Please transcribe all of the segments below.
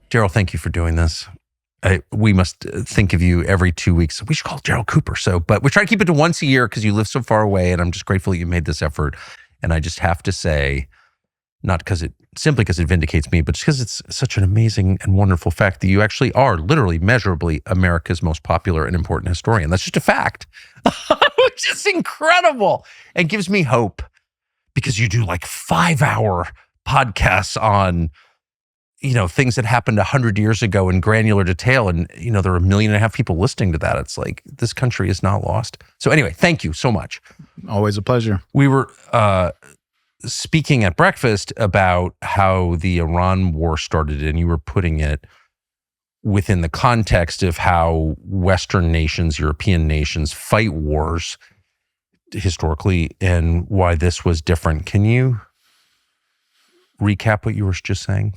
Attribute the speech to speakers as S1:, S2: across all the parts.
S1: Darryl, thank you for doing this. We must think of you every 2 weeks. We should call Darryl Cooper. But we try to keep it to once a year because you live so far away, and I'm just grateful that you made this effort. And I just have to say, not simply because it vindicates me, but just because it's such an amazing and wonderful fact that you actually are literally measurably America's most popular and important historian. That's just a fact, which is incredible and gives me hope, because you do like 5-hour podcasts on, things that happened 100 years ago in granular detail. And, there are 1.5 million people listening to that. It's like, this country is not lost. So anyway, thank you so much.
S2: Always a pleasure.
S1: We were speaking at breakfast about how the Iran war started, and you were putting it within the context of how Western nations, European nations fight wars historically, and why this was different. Can you recap what you were just saying?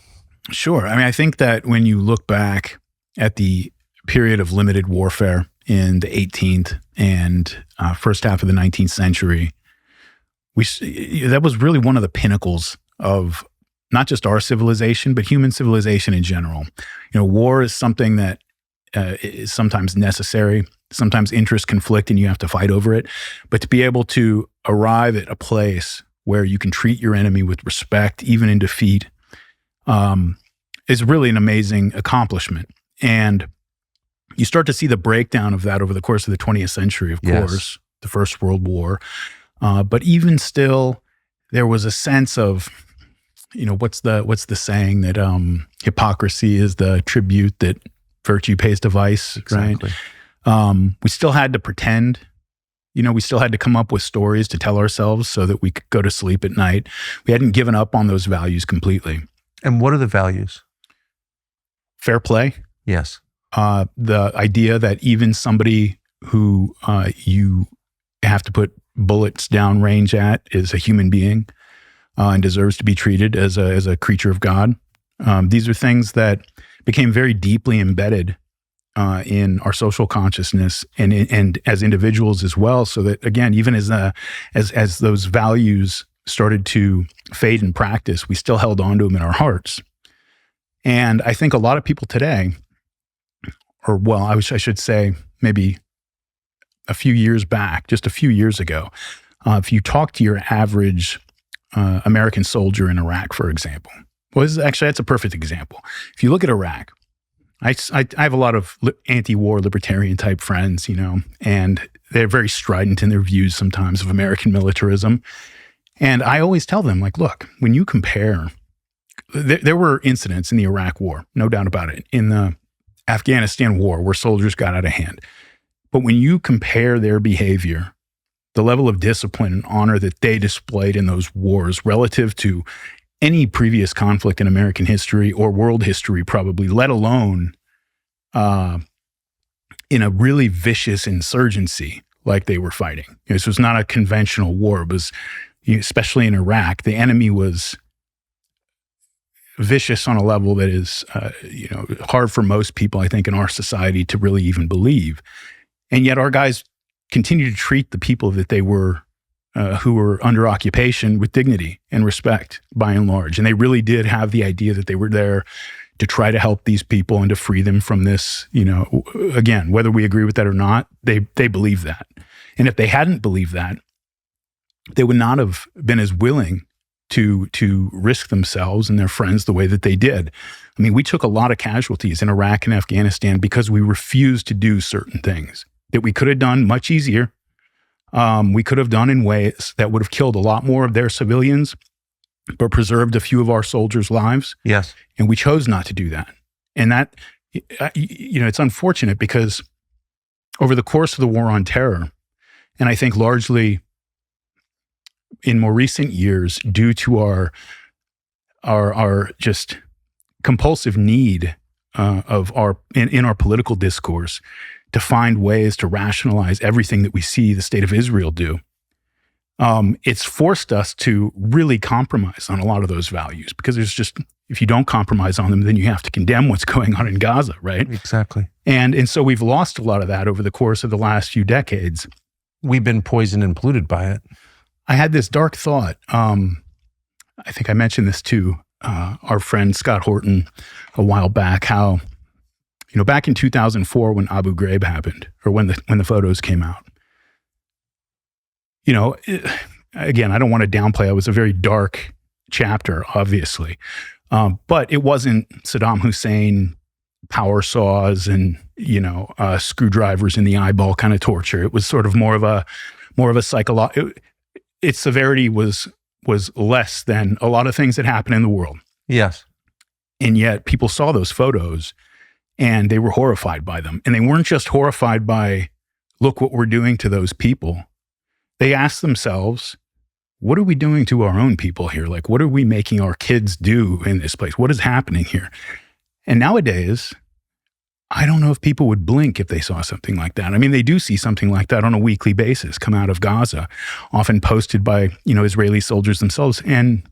S2: Sure. I mean, I think that when you look back at the period of limited warfare in the 18th and first half of the 19th century, that was really one of the pinnacles of not just our civilization, but human civilization in general. War is something that is sometimes necessary, sometimes interests conflict and you have to fight over it. But to be able to arrive at a place where you can treat your enemy with respect, even in defeat, is really an amazing accomplishment. And you start to see the breakdown of that over the course of the 20th century, of course, the First World War. But even still, there was a sense of, what's the saying that hypocrisy is the tribute that virtue pays to vice,
S1: exactly.
S2: Right? We still had to pretend, we still had to come up with stories to tell ourselves so that we could go to sleep at night. We hadn't given up on those values completely.
S1: And what are the values?
S2: Fair play.
S1: Yes.
S2: The idea that even somebody who you have to put bullets down range at is a human being and deserves to be treated as a creature of God. These are things that became very deeply embedded in our social consciousness and as individuals as well. So that, again, even as those values started to fade in practice, we still held on to them in our hearts. And I think a lot of people today, I should say maybe a few years back, just a few years ago, if you talk to your average American soldier in Iraq, for example, that's a perfect example. If you look at Iraq, I have a lot of anti-war libertarian type friends, and they're very strident in their views sometimes of American militarism. And I always tell them, look, when you compare, there were incidents in the Iraq war, no doubt about it, in the Afghanistan war where soldiers got out of hand. But when you compare their behavior, the level of discipline and honor that they displayed in those wars relative to any previous conflict in American history or world history probably, let alone in a really vicious insurgency like they were fighting. This was not a conventional war. It was, especially in Iraq, the enemy was vicious on a level that is, hard for most people, I think, in our society to really even believe. And yet our guys continue to treat the people that they were, who were under occupation, with dignity and respect, by and large. And they really did have the idea that they were there to try to help these people and to free them from this, again, whether we agree with that or not, they believe that. And if they hadn't believed that, they would not have been as willing to risk themselves and their friends the way that they did. I mean, we took a lot of casualties in Iraq and Afghanistan because we refused to do certain things that we could have done much easier. We could have done in ways that would have killed a lot more of their civilians, but preserved a few of our soldiers' lives.
S1: Yes.
S2: And we chose not to do that. And that, it's unfortunate because over the course of the war on terror, and I think largely in more recent years, due to our just compulsive need in our political discourse to find ways to rationalize everything that we see the state of Israel do, it's forced us to really compromise on a lot of those values, because there's just, if you don't compromise on them, then you have to condemn what's going on in Gaza, right?
S1: Exactly.
S2: And so we've lost a lot of that over the course of the last few decades.
S1: We've been poisoned and polluted by it.
S2: I had this dark thought. I think I mentioned this to our friend Scott Horton a while back how, back in 2004 when Abu Ghraib happened, or when the photos came out, again, I don't want to downplay. It was a very dark chapter, obviously, but it wasn't Saddam Hussein power saws and screwdrivers in the eyeball kind of torture. It was sort of more of a psychological. Its severity was less than a lot of things that happen in the world.
S1: Yes.
S2: And yet people saw those photos and they were horrified by them. And they weren't just horrified by, look what we're doing to those people. They asked themselves, what are we doing to our own people here? Like, what are we making our kids do in this place? What is happening here? And nowadays, I don't know if people would blink if they saw something like that. I mean, they do see something like that on a weekly basis come out of Gaza, often posted by, Israeli soldiers themselves. And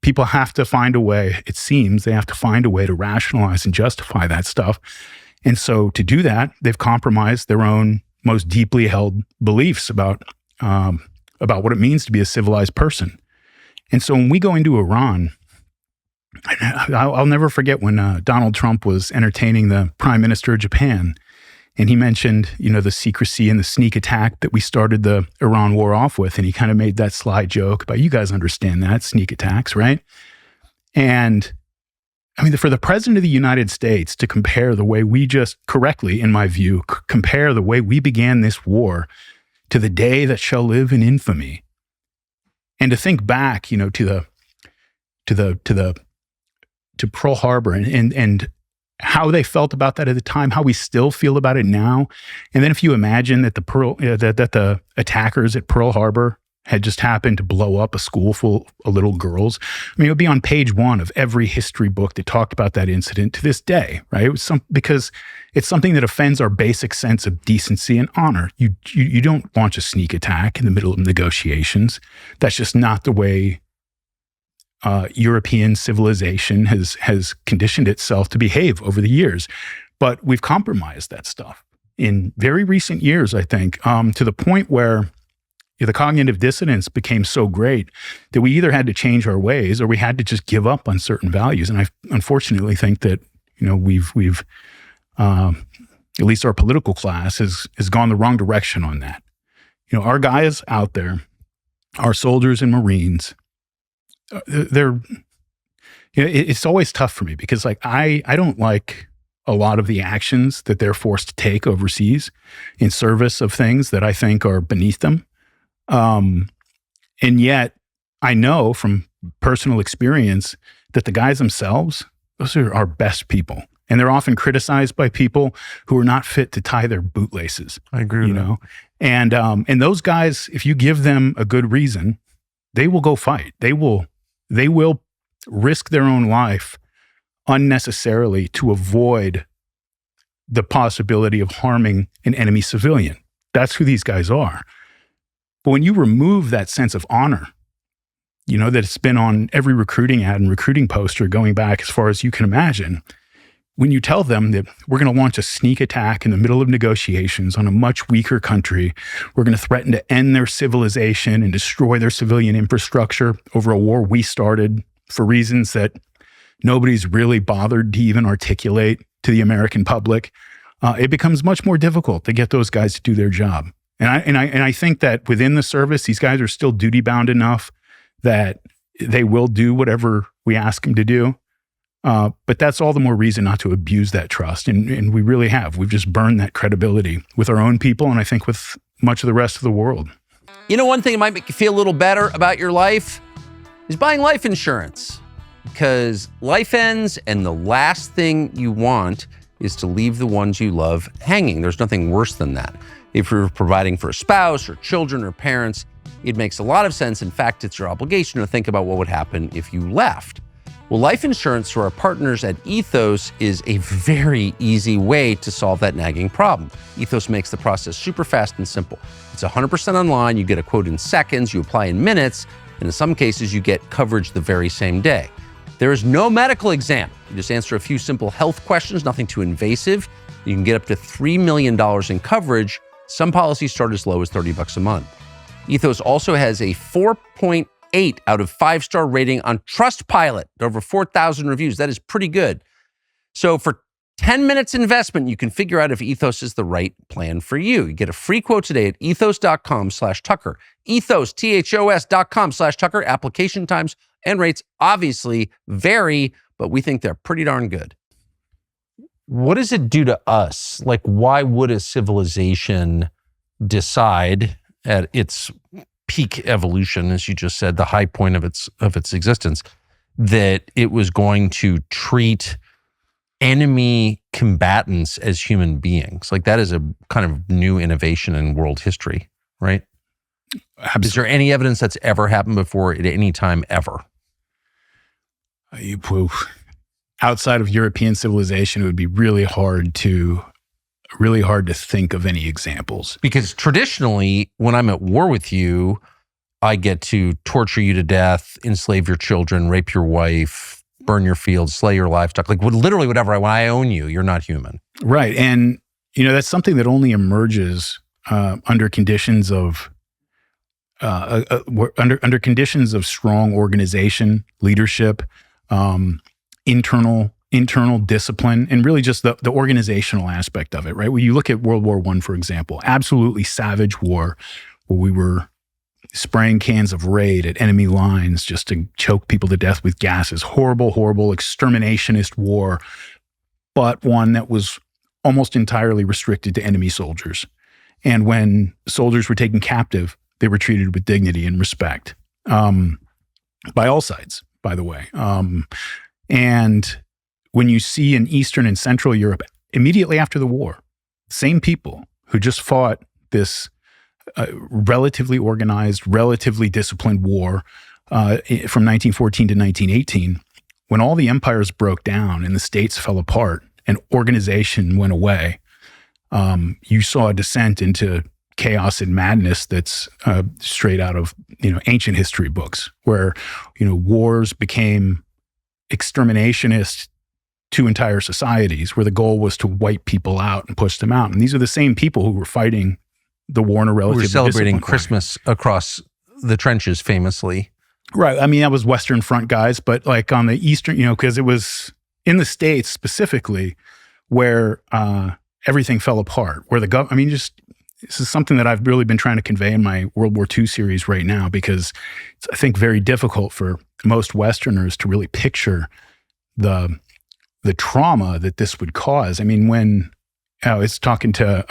S2: people have to find a way, it seems, they have to find a way to rationalize and justify that stuff. And so to do that, they've compromised their own most deeply held beliefs about what it means to be a civilized person. And so when we go into Iran, I'll never forget when Donald Trump was entertaining the Prime Minister of Japan, and he mentioned, the secrecy and the sneak attack that we started the Iran war off with, and he kind of made that sly joke about, you guys understand that, sneak attacks, right? And I mean, for the President of the United States to compare the way we just correctly, in my view, compare the way we began this war to the day that shall live in infamy, and to think back, to Pearl Harbor and how they felt about that at the time, how we still feel about it now. And then if you imagine that the attackers at Pearl Harbor had just happened to blow up a school full of little girls, I mean, it would be on page 1 of every history book that talked about that incident to this day, right? It was because it's something that offends our basic sense of decency and honor. You don't launch a sneak attack in the middle of negotiations. That's just not the way European civilization has conditioned itself to behave over the years. But we've compromised that stuff in very recent years, I think, to the point where the cognitive dissonance became so great that we either had to change our ways or we had to just give up on certain values. And I unfortunately think that, we've at least our political class has gone the wrong direction on that. Our guys out there, our soldiers and Marines, it's always tough for me because I don't like a lot of the actions that they're forced to take overseas in service of things that I think are beneath them. And yet I know from personal experience that the guys themselves, those are our best people. And they're often criticized by people who are not fit to tie their bootlaces.
S1: I agree with that.
S2: And those guys, if you give them a good reason, they will go fight. They will risk their own life unnecessarily to avoid the possibility of harming an enemy civilian. That's who these guys are. But when you remove that sense of honor, that it's been on every recruiting ad and recruiting poster going back as far as you can imagine, when you tell them that we're going to launch a sneak attack in the middle of negotiations on a much weaker country, we're going to threaten to end their civilization and destroy their civilian infrastructure over a war we started for reasons that nobody's really bothered to even articulate to the American public, it becomes much more difficult to get those guys to do their job. And I think that within the service, these guys are still duty bound enough that they will do whatever we ask them to do. But that's all the more reason not to abuse that trust. And we really have. We've just burned that credibility with our own people and I think with much of the rest of the world.
S1: One thing that might make you feel a little better about your life is buying life insurance. Because life ends and the last thing you want is to leave the ones you love hanging. There's nothing worse than that. If you're providing for a spouse or children or parents, it makes a lot of sense. In fact, it's your obligation to think about what would happen if you left. Well, life insurance through our partners at Ethos is a very easy way to solve that nagging problem. Ethos makes the process super fast and simple. It's 100% online. You get a quote in seconds, you apply in minutes, and in some cases, you get coverage the very same day. There is no medical exam. You just answer a few simple health questions, nothing too invasive. You can get up to $3 million in coverage. Some policies start as low as $30 a month. Ethos also has a 4.8 4.8 out of 5-star rating on Trustpilot, over 4,000 reviews. That is pretty good. So for 10 minutes investment, you can figure out if Ethos is the right plan for you. You get a free quote today at ethos.com/Tucker. Ethos, THOS.com/Tucker. Application times and rates obviously vary, but we think they're pretty darn good. What does it do to us? Like, why would a civilization decide at its peak evolution, as you just said, the high point of its existence, that it was going to treat enemy combatants as human beings? Like, that is a kind of new innovation in world history, right? Absolutely. Is there any evidence that's ever happened before at any time ever?
S2: Outside of European civilization, it would be really hard to think of any examples.
S1: Because traditionally, when I'm at war with you, I get to torture you to death, enslave your children, rape your wife, burn your fields, slay your livestock, like literally whatever I want. I own you. You're not human.
S2: Right. And, that's something that only emerges under conditions of under conditions of strong organization, leadership, internal discipline, and really just the organizational aspect of it, right? When you look at World War I, for example, absolutely savage war, where we were spraying cans of Raid at enemy lines just to choke people to death with gases. Horrible, horrible exterminationist war, but one that was almost entirely restricted to enemy soldiers. And when soldiers were taken captive, they were treated with dignity and respect by all sides, by the way. And when you see in Eastern and Central Europe, immediately after the war, same people who just fought this relatively organized, relatively disciplined war from 1914 to 1918, when all the empires broke down and the states fell apart and organization went away, you saw a descent into chaos and madness that's straight out of ancient history books, where wars became exterminationist to entire societies, where the goal was to wipe people out and push them out. And these are the same people who were fighting the war in a relatively
S1: disciplined way. We're celebrating Christmas across the trenches, famously.
S2: Right. I mean, that was Western Front guys, but like on the Eastern, because it was in the States specifically where everything fell apart, where the government, this is something that I've really been trying to convey in my World War II series right now, because it's, I think, very difficult for most Westerners to really picture the trauma that this would cause. I mean, when I was talking to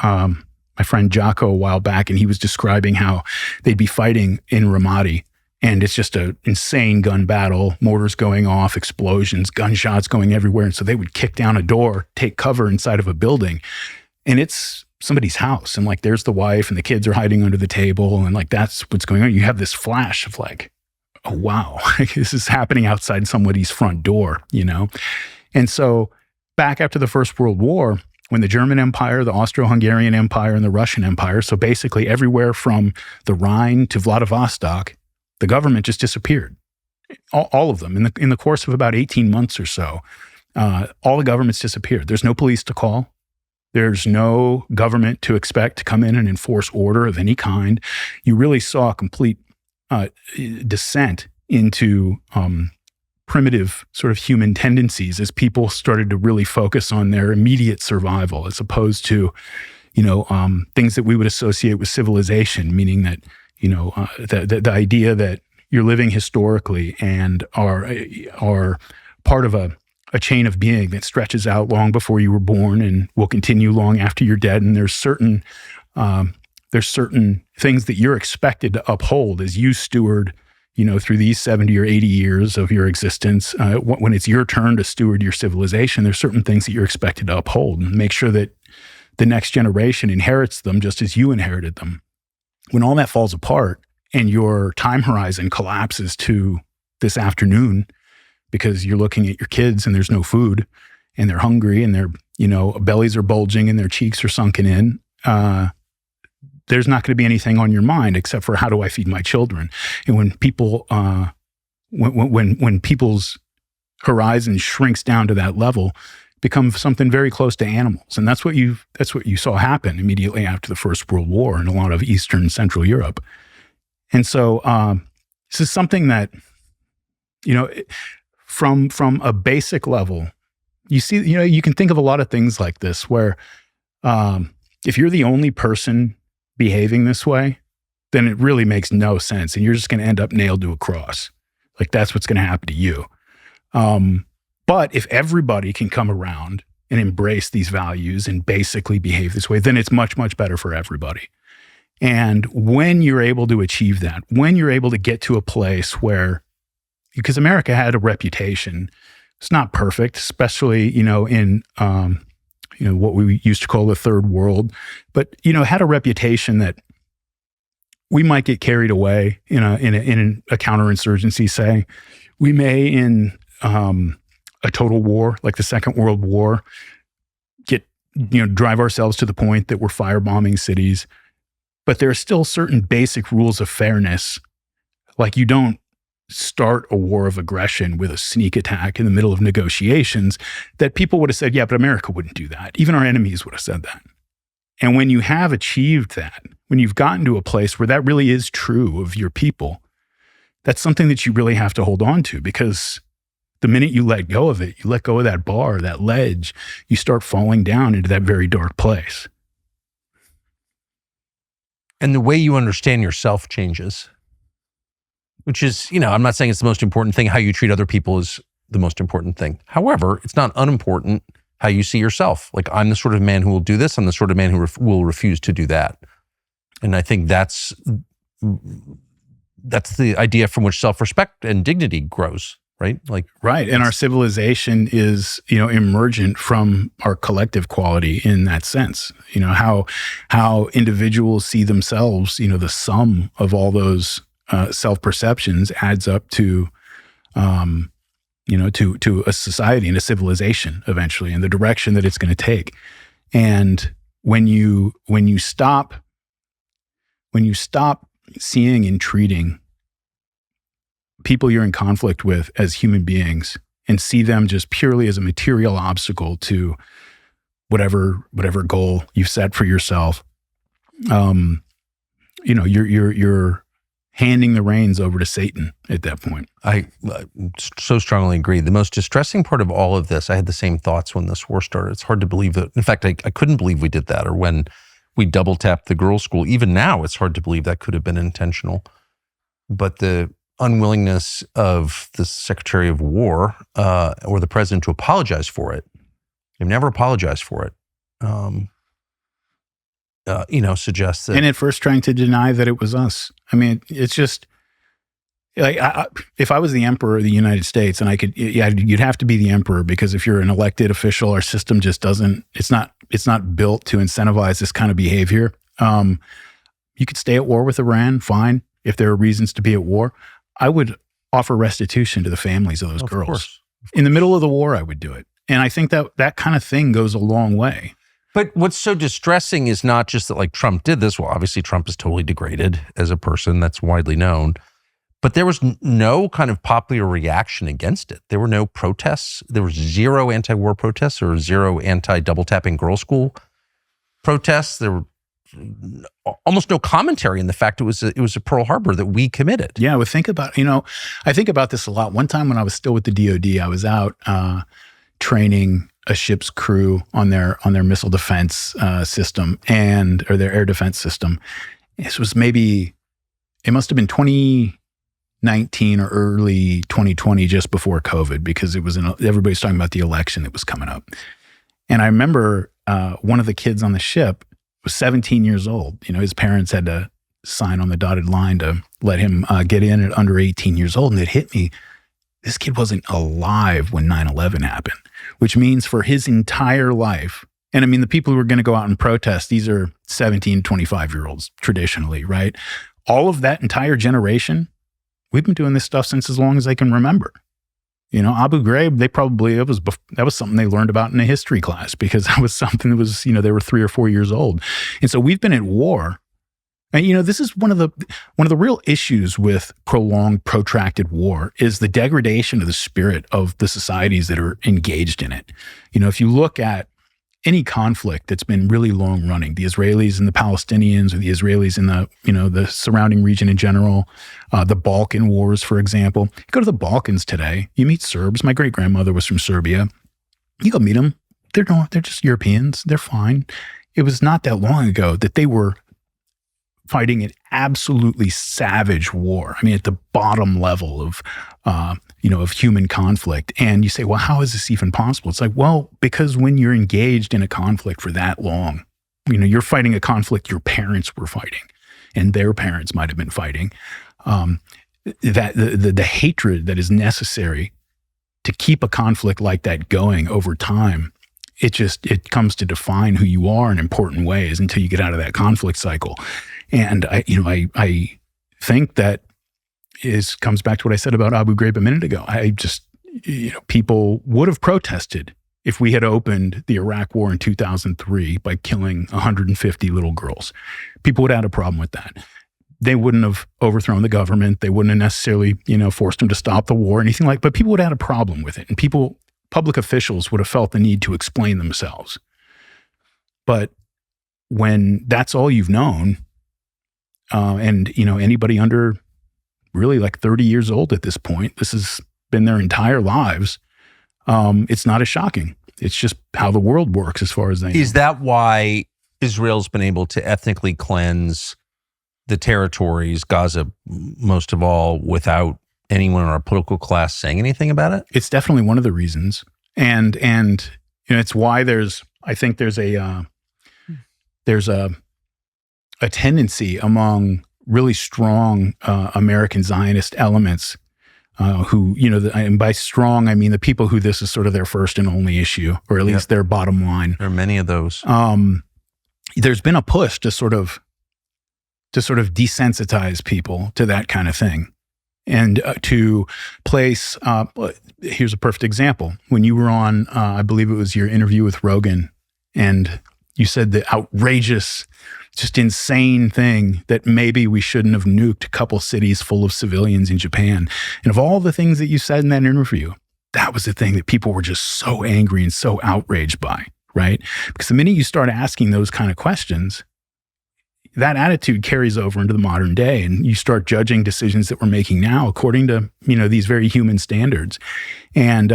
S2: my friend Jocko a while back, and he was describing how they'd be fighting in Ramadi, and it's just an insane gun battle, mortars going off, explosions, gunshots going everywhere. And so they would kick down a door, take cover inside of a building, and it's somebody's house. And like, there's the wife and the kids are hiding under the table. And like, that's what's going on. You have this flash of like, oh, wow, this is happening outside somebody's front door, And so back after the First World War, when the German Empire, the Austro-Hungarian Empire, and the Russian Empire, so basically everywhere from the Rhine to Vladivostok, the government just disappeared. All of them. In the course of about 18 months or so, all the governments disappeared. There's no police to call. There's no government to expect to come in and enforce order of any kind. You really saw a complete descent into primitive sort of human tendencies as people started to really focus on their immediate survival, as opposed to, things that we would associate with civilization, meaning that, the idea that you're living historically and are part of a chain of being that stretches out long before you were born and will continue long after you're dead. And there's certain things that you're expected to uphold as you steward through these 70 or 80 years of your existence. When it's your turn to steward your civilization, there's certain things that you're expected to uphold and make sure that the next generation inherits them just as you inherited them. When all that falls apart and your time horizon collapses to this afternoon because you're looking at your kids and there's no food and they're hungry and their bellies are bulging and their cheeks are sunken in, there's not going to be anything on your mind except for, how do I feed my children? And when people, when people's horizon shrinks down to that level, it becomes something very close to animals. And that's what you saw happen immediately after the First World War in a lot of Eastern and Central Europe. And so This is something that, you know, from a basic level, you see, you know, you can think of a lot of things like this where if you're the only person behaving this way, then it really makes no sense. And you're just going to end up nailed to a cross. Like that's what's going to happen to you. But if everybody can come around and embrace these values and basically behave this way, then it's much, much better for everybody. And when you're able to achieve that, when you're able to get to a place where, because America had a reputation, it's not perfect, especially, you know, in, you know, what we used to call the third world, but, you know, had a reputation that we might get carried away in a counterinsurgency, say. We may in a total war, like the Second World War, drive ourselves to the point that we're firebombing cities. But there are still certain basic rules of fairness. Like you don't start a war of aggression with a sneak attack in the middle of negotiations that people would have said, yeah, but America wouldn't do that. Even our enemies would have said that. And when you have achieved that, when you've gotten to a place where that really is true of your people, that's something that you really have to hold on to, because the minute you let go of it, you let go of that bar, that ledge, you start falling down into that very dark place.
S1: And the way you understand yourself changes, which is, you know, I'm not saying it's the most important thing. How you treat other people is the most important thing. However, it's not unimportant how you see yourself. Like, I'm the sort of man who will do this. I'm the sort of man who will refuse to do that. And I think that's the idea from which self-respect and dignity grows, right? Like,
S2: right. And our civilization is, you know, emergent from our collective quality in that sense. You know, how individuals see themselves, you know, the sum of all those self-perceptions adds up to, you know, to a society and a civilization eventually, and the direction that it's going to take. And when you stop seeing and treating people you're in conflict with as human beings and see them just purely as a material obstacle to whatever goal you've set for yourself, you know, you're handing the reins over to Satan at that point.
S1: I so strongly agree. The most distressing part of all of this, I had the same thoughts when this war started. It's hard to believe that. In fact, I couldn't believe we did that, or when we double tapped the girls' school. Even now, it's hard to believe that could have been intentional. But the unwillingness of the Secretary of War or the president to apologize for it, they've never apologized for it, you know, suggests that.
S2: And at first trying to deny that it was us. I mean, it's just like, if I was the emperor of the United States, and I could, yeah, you'd have to be the emperor, because if you're an elected official, our system just doesn't, it's not built to incentivize this kind of behavior. You could stay at war with Iran, fine. If there are reasons to be at war, I would offer restitution to the families of those girls. Of course. In the middle of the war, I would do it. And I think that kind of thing goes a long way.
S1: But what's so distressing is not just that, like, Trump did this. Well, obviously Trump is totally degraded as a person. That's widely known. But there was no kind of popular reaction against it. There were no protests. There was zero anti-war protests or zero anti-double tapping girls' school protests. There were almost no commentary in the fact it was a Pearl Harbor that we committed.
S2: Yeah, well, think about, you know, I think about this a lot. One time when I was still with the DoD, I was out training a ship's crew on their missile defense system or their air defense system. This was it must have been 2019 or early 2020, just before COVID, because everybody's talking about the election that was coming up. And I remember one of the kids on the ship was 17 years old. You know, his parents had to sign on the dotted line to let him get in at under 18 years old. And it hit me, this kid wasn't alive when 9/11 happened, which means for his entire life, and I mean, the people who are going to go out and protest, these are 17, 25-year-olds traditionally, right? All of that entire generation, we've been doing this stuff since as long as I can remember. You know, Abu Ghraib, that was something they learned about in a history class, because that was something that was, you know, they were 3 or 4 years old. And so we've been at war. And, you know, this is one of the real issues with prolonged, protracted war is the degradation of the spirit of the societies that are engaged in it. You know, if you look at any conflict that's been really long running, the Israelis and the Palestinians, or the Israelis and the surrounding region in general, the Balkan wars, for example. You go to the Balkans today, you meet Serbs. My great grandmother was from Serbia. You go meet them. They're just Europeans. They're fine. It was not that long ago that they were fighting an absolutely savage war. I mean, at the bottom level of human conflict. And you say, well, how is this even possible? It's like, well, because when you're engaged in a conflict for that long, you're fighting a conflict your parents were fighting and their parents might have been fighting, that the hatred that is necessary to keep a conflict like that going over time, it comes to define who you are in important ways until you get out of that conflict cycle. And I think that comes back to what I said about Abu Ghraib a minute ago. People would have protested if we had opened the Iraq War in 2003 by killing 150 little girls. People would have had a problem with that. They wouldn't have overthrown the government. They wouldn't have necessarily, forced them to stop the war or anything like. But people would have had a problem with it, and public officials would have felt the need to explain themselves. But when that's all you've known, and anybody under really like 30 years old at this point, this has been their entire lives, it's not as shocking. It's just how the world works as far as they know.
S1: Is that why Israel's been able to ethnically cleanse the territories, Gaza most of all, without anyone in our political class saying anything about it?
S2: It's definitely one of the reasons. And it's why there's a tendency among really strong American Zionist elements who, and by strong, I mean the people who this is sort of their first and only issue, or at least their bottom line.
S1: There are many of those.
S2: There's been a push to sort of desensitize people to that kind of thing. And to place, here's a perfect example. When you were on, I believe it was your interview with Rogan, and you said the outrageous, just insane thing that maybe we shouldn't have nuked a couple cities full of civilians in Japan. And of all the things that you said in that interview, that was the thing that people were just so angry and so outraged by, right? Because the minute you start asking those kind of questions, that attitude carries over into the modern day, and you start judging decisions that we're making now according to, these very human standards. And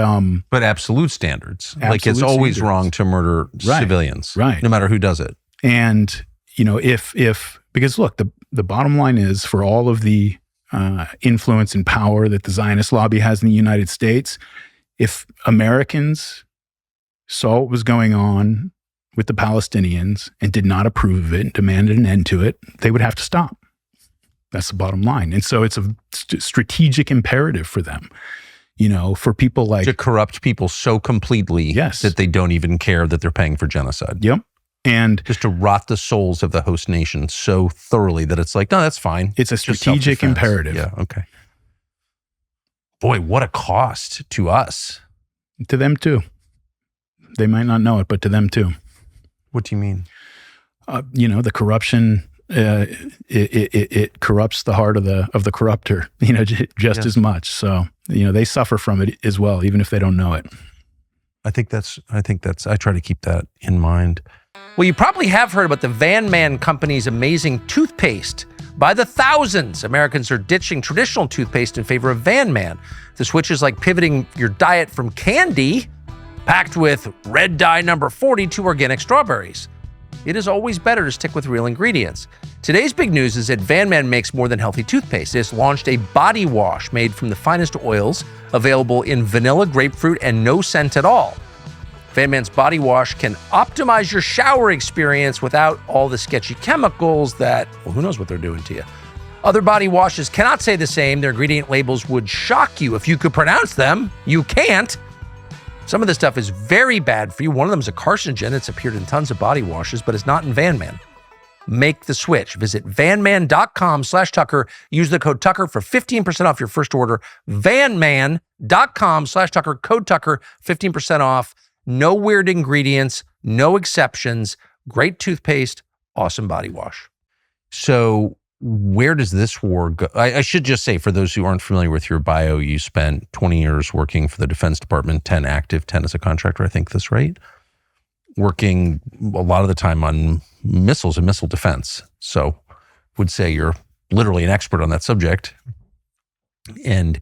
S1: but absolute standards. Like it's always wrong to murder civilians,
S2: right?
S1: No matter who does it.
S2: And because look, the bottom line is, for all of the influence and power that the Zionist lobby has in the United States, if Americans saw what was going on with the Palestinians and did not approve of it and demanded an end to it, they would have to stop. That's the bottom line. And so it's a strategic imperative for them, for people like...
S1: to corrupt people so completely that they don't even care that they're paying for genocide.
S2: Yep. And
S1: just to rot the souls of the host nation so thoroughly that it's like, no, that's fine.
S2: It's a strategic imperative.
S1: Yeah, okay. Boy, what a cost to us.
S2: To them too. They might not know it, but to them too.
S1: What do you mean?
S2: The corruption, it corrupts the heart of the corrupter, just as much. So, they suffer from it as well, even if they don't know it.
S1: I try to keep that in mind. Well, you probably have heard about the Van Man Company's amazing toothpaste. By the thousands, Americans are ditching traditional toothpaste in favor of Van Man. The switch is like pivoting your diet from candy, packed with red dye number 40, to organic strawberries. It is always better to stick with real ingredients. Today's big news is that Van Man makes more than healthy toothpaste. It has launched a body wash made from the finest oils, available in vanilla, grapefruit, and no scent at all. Van Man's body wash can optimize your shower experience without all the sketchy chemicals that, well, who knows what they're doing to you. Other body washes cannot say the same. Their ingredient labels would shock you if you could pronounce them. You can't. Some of this stuff is very bad for you. One of them is a carcinogen that's appeared in tons of body washes, but it's not in Van Man. Make the switch. Visit vanman.com/Tucker. Use the code Tucker for 15% off your first order. Vanman.com/Tucker. Code Tucker, 15% off. No weird ingredients, no exceptions. Great toothpaste, awesome body wash. So where does this war go? I should just say, for those who aren't familiar with your bio, you spent 20 years working for the Defense Department, 10 active, 10 as a contractor. I think that's right. working a lot of the time on missiles and missile defense. So would say you're literally an expert on that subject. And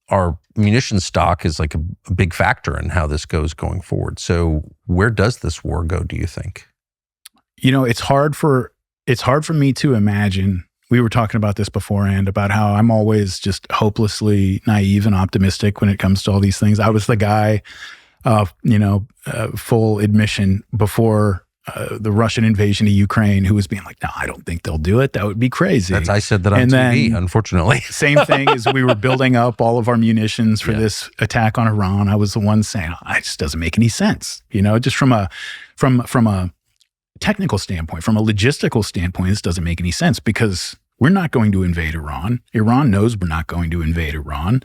S1: our munition stock is like a big factor in how this goes going forward. So where does this war go, do you think?
S2: It's hard for me to imagine. We were talking about this beforehand about how I'm always just hopelessly naive and optimistic when it comes to all these things. I was the guy, full admission, before the Russian invasion of Ukraine, who was being like, no, I don't think they'll do it. That would be crazy.
S1: I said that on TV, unfortunately. Same
S2: thing as we were building up all of our munitions for this attack on Iran. I was the one saying, it just doesn't make any sense. Just from a technical standpoint, from a logistical standpoint, this doesn't make any sense because we're not going to invade Iran. Iran knows we're not going to invade Iran.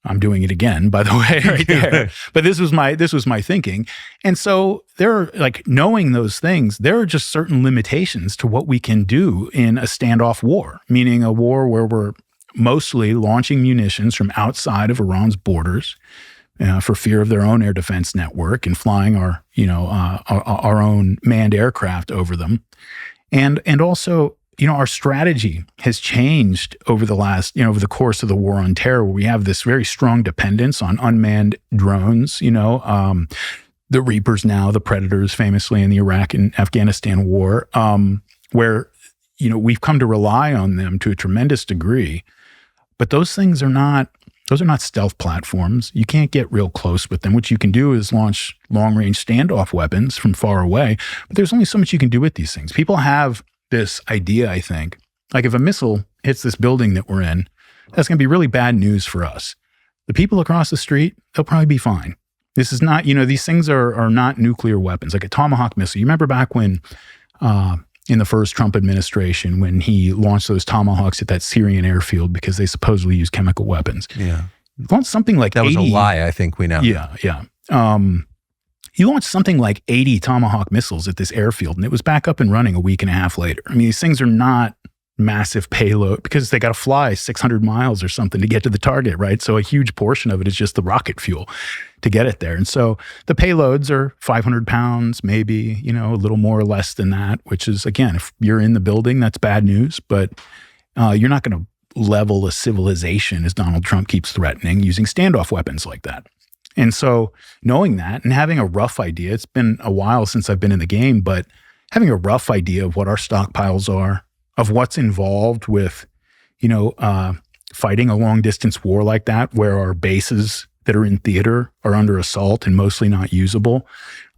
S2: I'm doing it again, by the way, right there. But this was my thinking. And so knowing those things, there are just certain limitations to what we can do in a standoff war, meaning a war where we're mostly launching munitions from outside of Iran's borders for fear of their own air defense network and flying our own manned aircraft over them. And also, our strategy has changed over the last, over the course of the war on terror, where we have this very strong dependence on unmanned drones, the Reapers now, the Predators famously in the Iraq and Afghanistan war, where, we've come to rely on them to a tremendous degree. But those things are not stealth platforms. You can't get real close with them. What you can do is launch long-range standoff weapons from far away. But there's only so much you can do with these things. People have this idea, I think, like if a missile hits this building that we're in, that's going to be really bad news for us. The people across the street, they'll probably be fine. This is not, these things are not nuclear weapons. Like a Tomahawk missile. You remember back when, in the first Trump administration, when he launched those Tomahawks at that Syrian airfield because they supposedly used chemical weapons.
S1: Yeah.
S2: Launched something like
S1: that 80, was a lie, I think we know.
S2: Yeah. He launched something like 80 Tomahawk missiles at this airfield, and it was back up and running a week and a half later. I mean, these things are not massive payload because they got to fly 600 miles or something to get to the target, right? So a huge portion of it is just the rocket fuel to get it there. And so the payloads are 500 pounds, maybe, a little more or less than that, which is, again, if you're in the building, that's bad news, but you're not going to level a civilization, as Donald Trump keeps threatening, using standoff weapons like that. And so knowing that and having a rough idea, it's been a while since I've been in the game, but having a rough idea of what our stockpiles are, of what's involved with, fighting a long distance war like that, where our bases that are in theater are under assault and mostly not usable.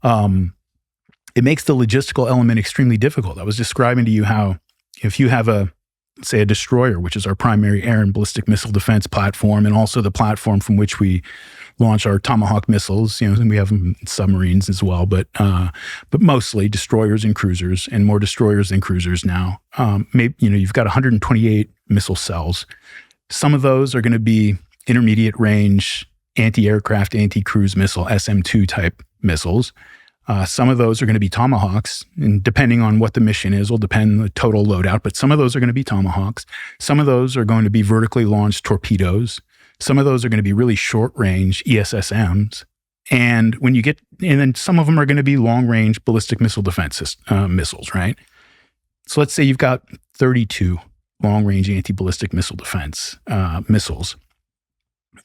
S2: It makes the logistical element extremely difficult. I was describing to you how if you have a destroyer, which is our primary air and ballistic missile defense platform, and also the platform from which we launch our Tomahawk missiles, and we have submarines as well, but mostly destroyers and cruisers, and more destroyers than cruisers now. Maybe, you've got 128 missile cells. Some of those are going to be intermediate range anti-aircraft, anti-cruise missile, SM-2 type missiles. Some of those are going to be Tomahawks, and depending on what the mission is, will depend on the total loadout, but some of those are going to be Tomahawks. Some of those are going to be vertically launched torpedoes. Some of those are going to be really short-range ESSMs. And then some of them are going to be long-range ballistic missile defense missiles, right? So let's say you've got 32 long-range anti-ballistic missile defense missiles.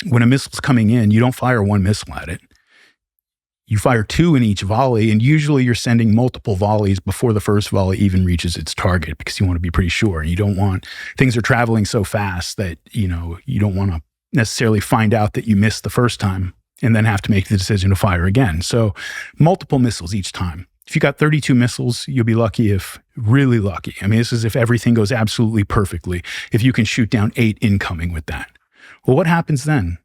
S2: When a missile's coming in, you don't fire one missile at it. You fire two in each volley, and usually you're sending multiple volleys before the first volley even reaches its target because you want to be pretty sure. And you don't want, things are traveling so fast that, you don't want to necessarily find out that you missed the first time and then have to make the decision to fire again. So multiple missiles each time. If you got 32 missiles, you'll be really lucky. I mean, this is if everything goes absolutely perfectly, if you can shoot down 8 incoming with that. Well, what happens then?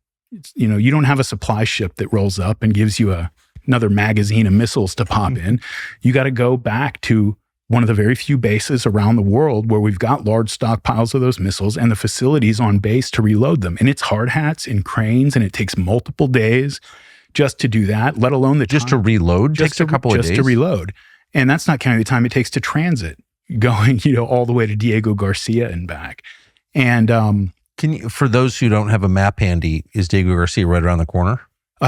S2: You don't have a supply ship that rolls up and gives you another magazine of missiles to pop in. You got to go back to one of the very few bases around the world where we've got large stockpiles of those missiles and the facilities on base to reload them. And it's hard hats and cranes, and it takes multiple days just to do that, let alone the
S1: just time. To reload takes a couple of days.
S2: Just to reload. And that's not counting the time it takes to transit, going, all the way to Diego Garcia and back. And
S1: can you, for those who don't have a map handy, is Diego Garcia right around the corner?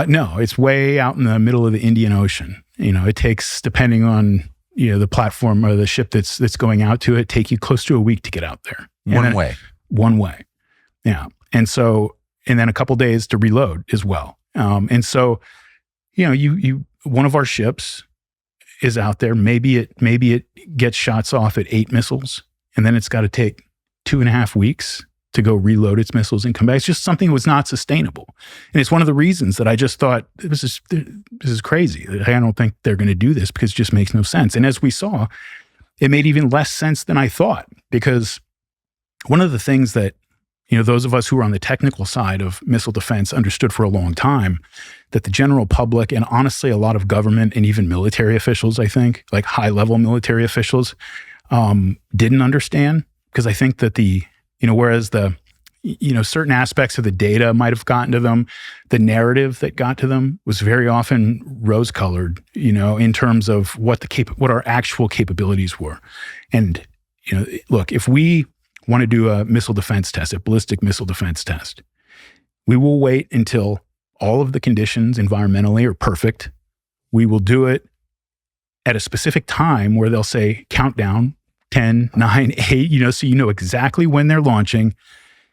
S2: No, it's way out in the middle of the Indian Ocean. It takes, depending on the platform or the ship that's going out to it, take you close to a week to get out there.
S1: One way.
S2: Yeah. And then a couple days to reload as well. And so, one of our ships is out there. Maybe it gets shots off at 8 missiles, and then it's got to take 2.5 weeks to go reload its missiles and come back. It's just something that was not sustainable. And it's one of the reasons that I just thought, this is crazy. I don't think they're going to do this because it just makes no sense. And as we saw, it made even less sense than I thought, because one of the things that, those of us who were on the technical side of missile defense understood for a long time, that the general public, and honestly a lot of government and even military officials, I think, like high-level military officials, didn't understand. Because I think that whereas the certain aspects of the data might have gotten to them, the narrative that got to them was very often rose-colored, in terms of what our actual capabilities were. And, look, if we want to do a missile defense test, a ballistic missile defense test, we will wait until all of the conditions environmentally are perfect. We will do it at a specific time where they'll say countdown, 10, 9, 8, so you know exactly when they're launching,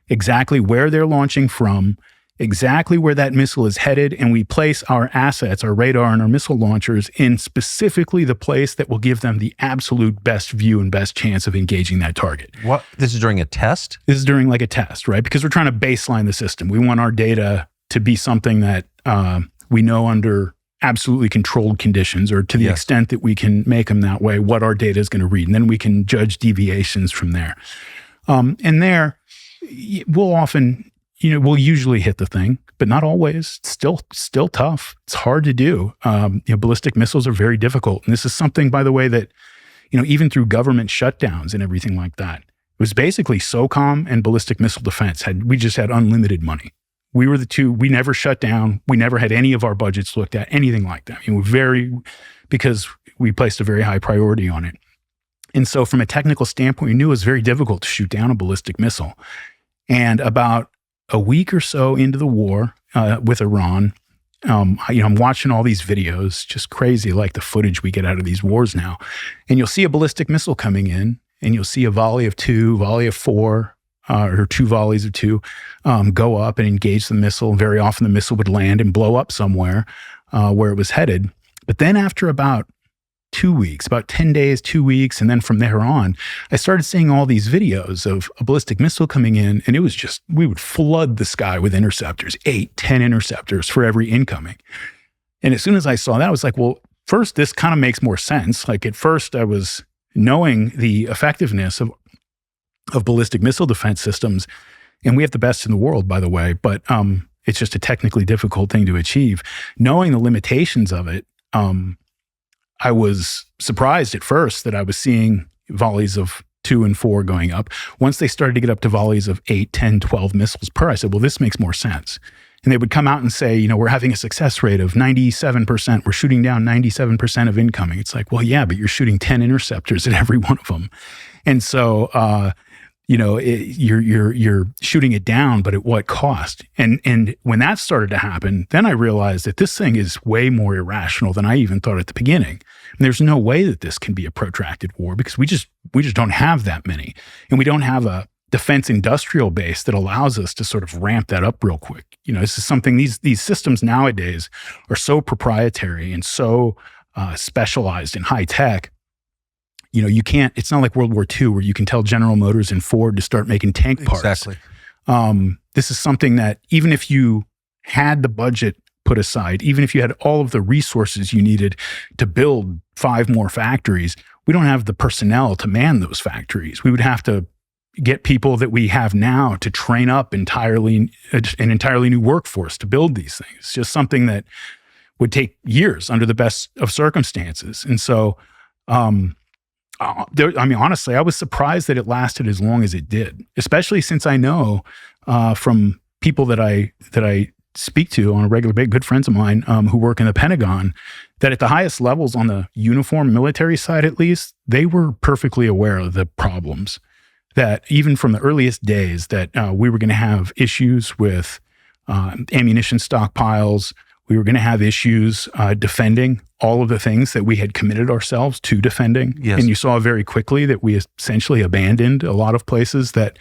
S2: exactly where they're launching from, exactly where that missile is headed, and we place our assets, our radar and our missile launchers in specifically the place that will give them the absolute best view and best chance of engaging that target.
S1: What? This is during a test?
S2: This is during like a test, right? Because we're trying to baseline the system. We want our data to be something that we know under absolutely controlled conditions, or to the extent that we can make them that way, what our data is going to read. And then we can judge deviations from there. And there, we'll often, we'll usually hit the thing, but not always. It's still tough. It's hard to do. Ballistic missiles are very difficult. And this is something, by the way, that, even through government shutdowns and everything like that, it was basically SOCOM and ballistic missile defense. We just had unlimited money. We were the two. We never shut down. We never had any of our budgets looked at, anything like that. Because we placed a very high priority on it. And so from a technical standpoint, we knew it was very difficult to shoot down a ballistic missile. And about a week or so into the war with Iran, I'm watching all these videos, just crazy, like the footage we get out of these wars now. And you'll see a ballistic missile coming in, and you'll see a volley of 2, volley of 4, or 2 volleys of 2, go up and engage the missile. Very often the missile would land and blow up somewhere where it was headed. But then after about 2 weeks, about 10 days, 2 weeks, and then from there on, I started seeing all these videos of a ballistic missile coming in, and it was just, we would flood the sky with interceptors, 8, 10 interceptors for every incoming. And as soon as I saw that, I was like, well, first, this kind of makes more sense. Like at first, I was knowing the effectiveness of ballistic missile defense systems, and we have the best in the world, by the way, but it's just a technically difficult thing to achieve. Knowing the limitations of it, I was surprised at first that I was seeing volleys of 2 and 4 going up. Once they started to get up to volleys of 8, 10, 12 missiles per, I said, well, this makes more sense. And they would come out and say, we're having a success rate of 97%. We're shooting down 97% of incoming. It's like, well, yeah, but you're shooting 10 interceptors at every one of them. And so, you're shooting it down, but at what cost? And when that started to happen, then I realized that this thing is way more irrational than I even thought at the beginning. And there's no way that this can be a protracted war, because we just don't have that many, and we don't have a defense industrial base that allows us to sort of ramp that up real quick. This is something, these systems nowadays are so proprietary and so specialized and high tech. You can't, it's not like World War II where you can tell General Motors and Ford to start making tank parts.
S1: Exactly.
S2: This is something that even if you had the budget put aside, even if you had all of the resources you needed to build 5 more factories, we don't have the personnel to man those factories. We would have to get people that we have now to train up an entirely new workforce to build these things. It's just something that would take years under the best of circumstances. And so, honestly, I was surprised that it lasted as long as it did, especially since I know from people that I speak to on a regular basis, good friends of mine who work in the Pentagon, that at the highest levels on the uniform military side, at least, they were perfectly aware of the problems. That even from the earliest days that we were going to have issues with ammunition stockpiles, We were going to have issues defending all of the things that we had committed ourselves to defending.
S1: Yes.
S2: And you saw very quickly that we essentially abandoned a lot of places that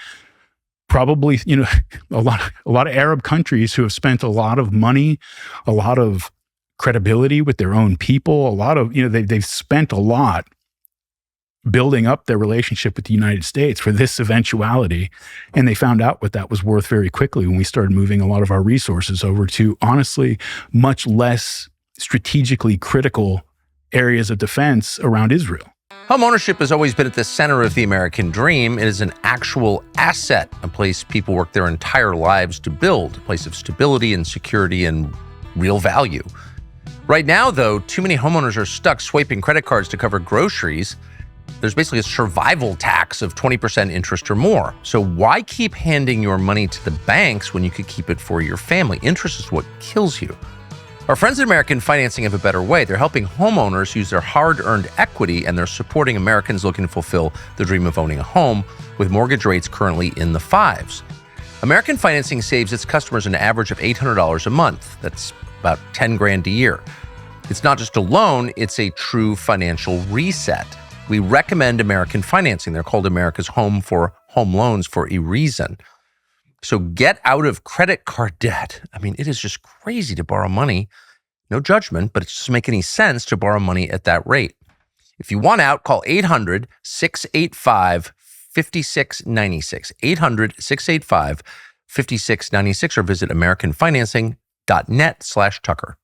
S2: probably, a lot of Arab countries who have spent a lot of money, a lot of credibility with their own people, a lot of, they've spent a lot building up their relationship with the United States for this eventuality. And they found out what that was worth very quickly when we started moving a lot of our resources over to, honestly, much less strategically critical areas of defense around Israel.
S1: Home ownership has always been at the center of the American dream. It is an actual asset, a place people work their entire lives to build, a place of stability and security and real value. Right now, though, too many homeowners are stuck swiping credit cards to cover groceries. There's basically a survival tax of 20% interest or more. So why keep handing your money to the banks when you could keep it for your family? Interest is what kills you. Our friends at American Financing have a better way. They're helping homeowners use their hard-earned equity, and they're supporting Americans looking to fulfill the dream of owning a home with mortgage rates currently in the 5s. American Financing saves its customers an average of $800 a month. That's about $10,000 a year. It's not just a loan, it's a true financial reset. We recommend American Financing. They're called America's home for home loans for a reason. So get out of credit card debt. I mean, it is just crazy to borrow money. No judgment, but it doesn't make any sense to borrow money at that rate. If you want out, call 800-685-5696. 800-685-5696 or visit americanfinancing.net/Tucker.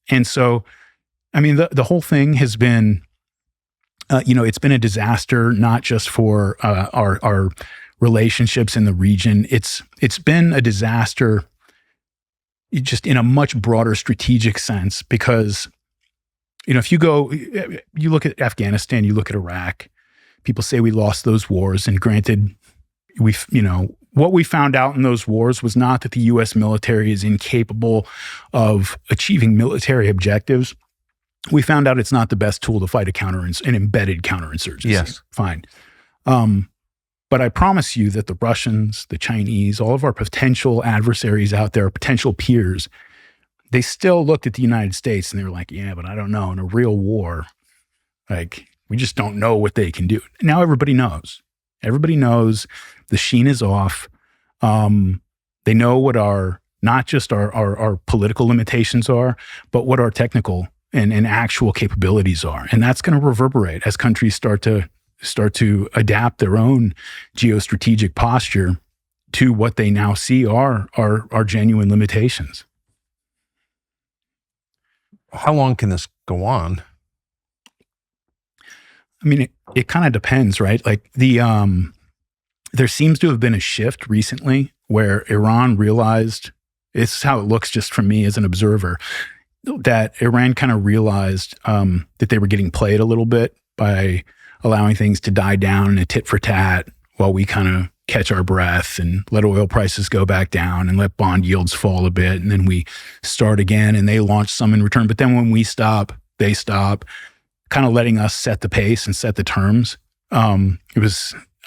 S2: And so, I mean, the whole thing has been, it's been a disaster, not just for our relationships in the region. It's been a disaster just in a much broader strategic sense because, if you look at Afghanistan, you look at Iraq, people say we lost those wars. And granted, what we found out in those wars was not that the U.S. military is incapable of achieving military objectives. We found out it's not the best tool to fight an embedded counterinsurgency.
S1: Yes.
S2: Fine. But I promise you that the Russians, the Chinese, all of our potential adversaries out there, potential peers, they still looked at the United States and they were like, yeah, but I don't know. In a real war, we just don't know what they can do. Now everybody knows. Everybody knows the sheen is off. They know what not just our political limitations are, but what our technical and actual capabilities are. And that's going to reverberate as countries start to adapt their own geostrategic posture to what they now see are genuine limitations.
S1: How long can this go on?
S2: I mean, it kind of depends, right? Like there seems to have been a shift recently where Iran realized, this is how it looks just from me as an observer, that Iran kind of realized that they were getting played a little bit by allowing things to die down in a tit for tat while we kind of catch our breath and let oil prices go back down and let bond yields fall a bit. And then we start again and they launch some in return. But then when we stop, they stop, kind of letting us set the pace and set the terms.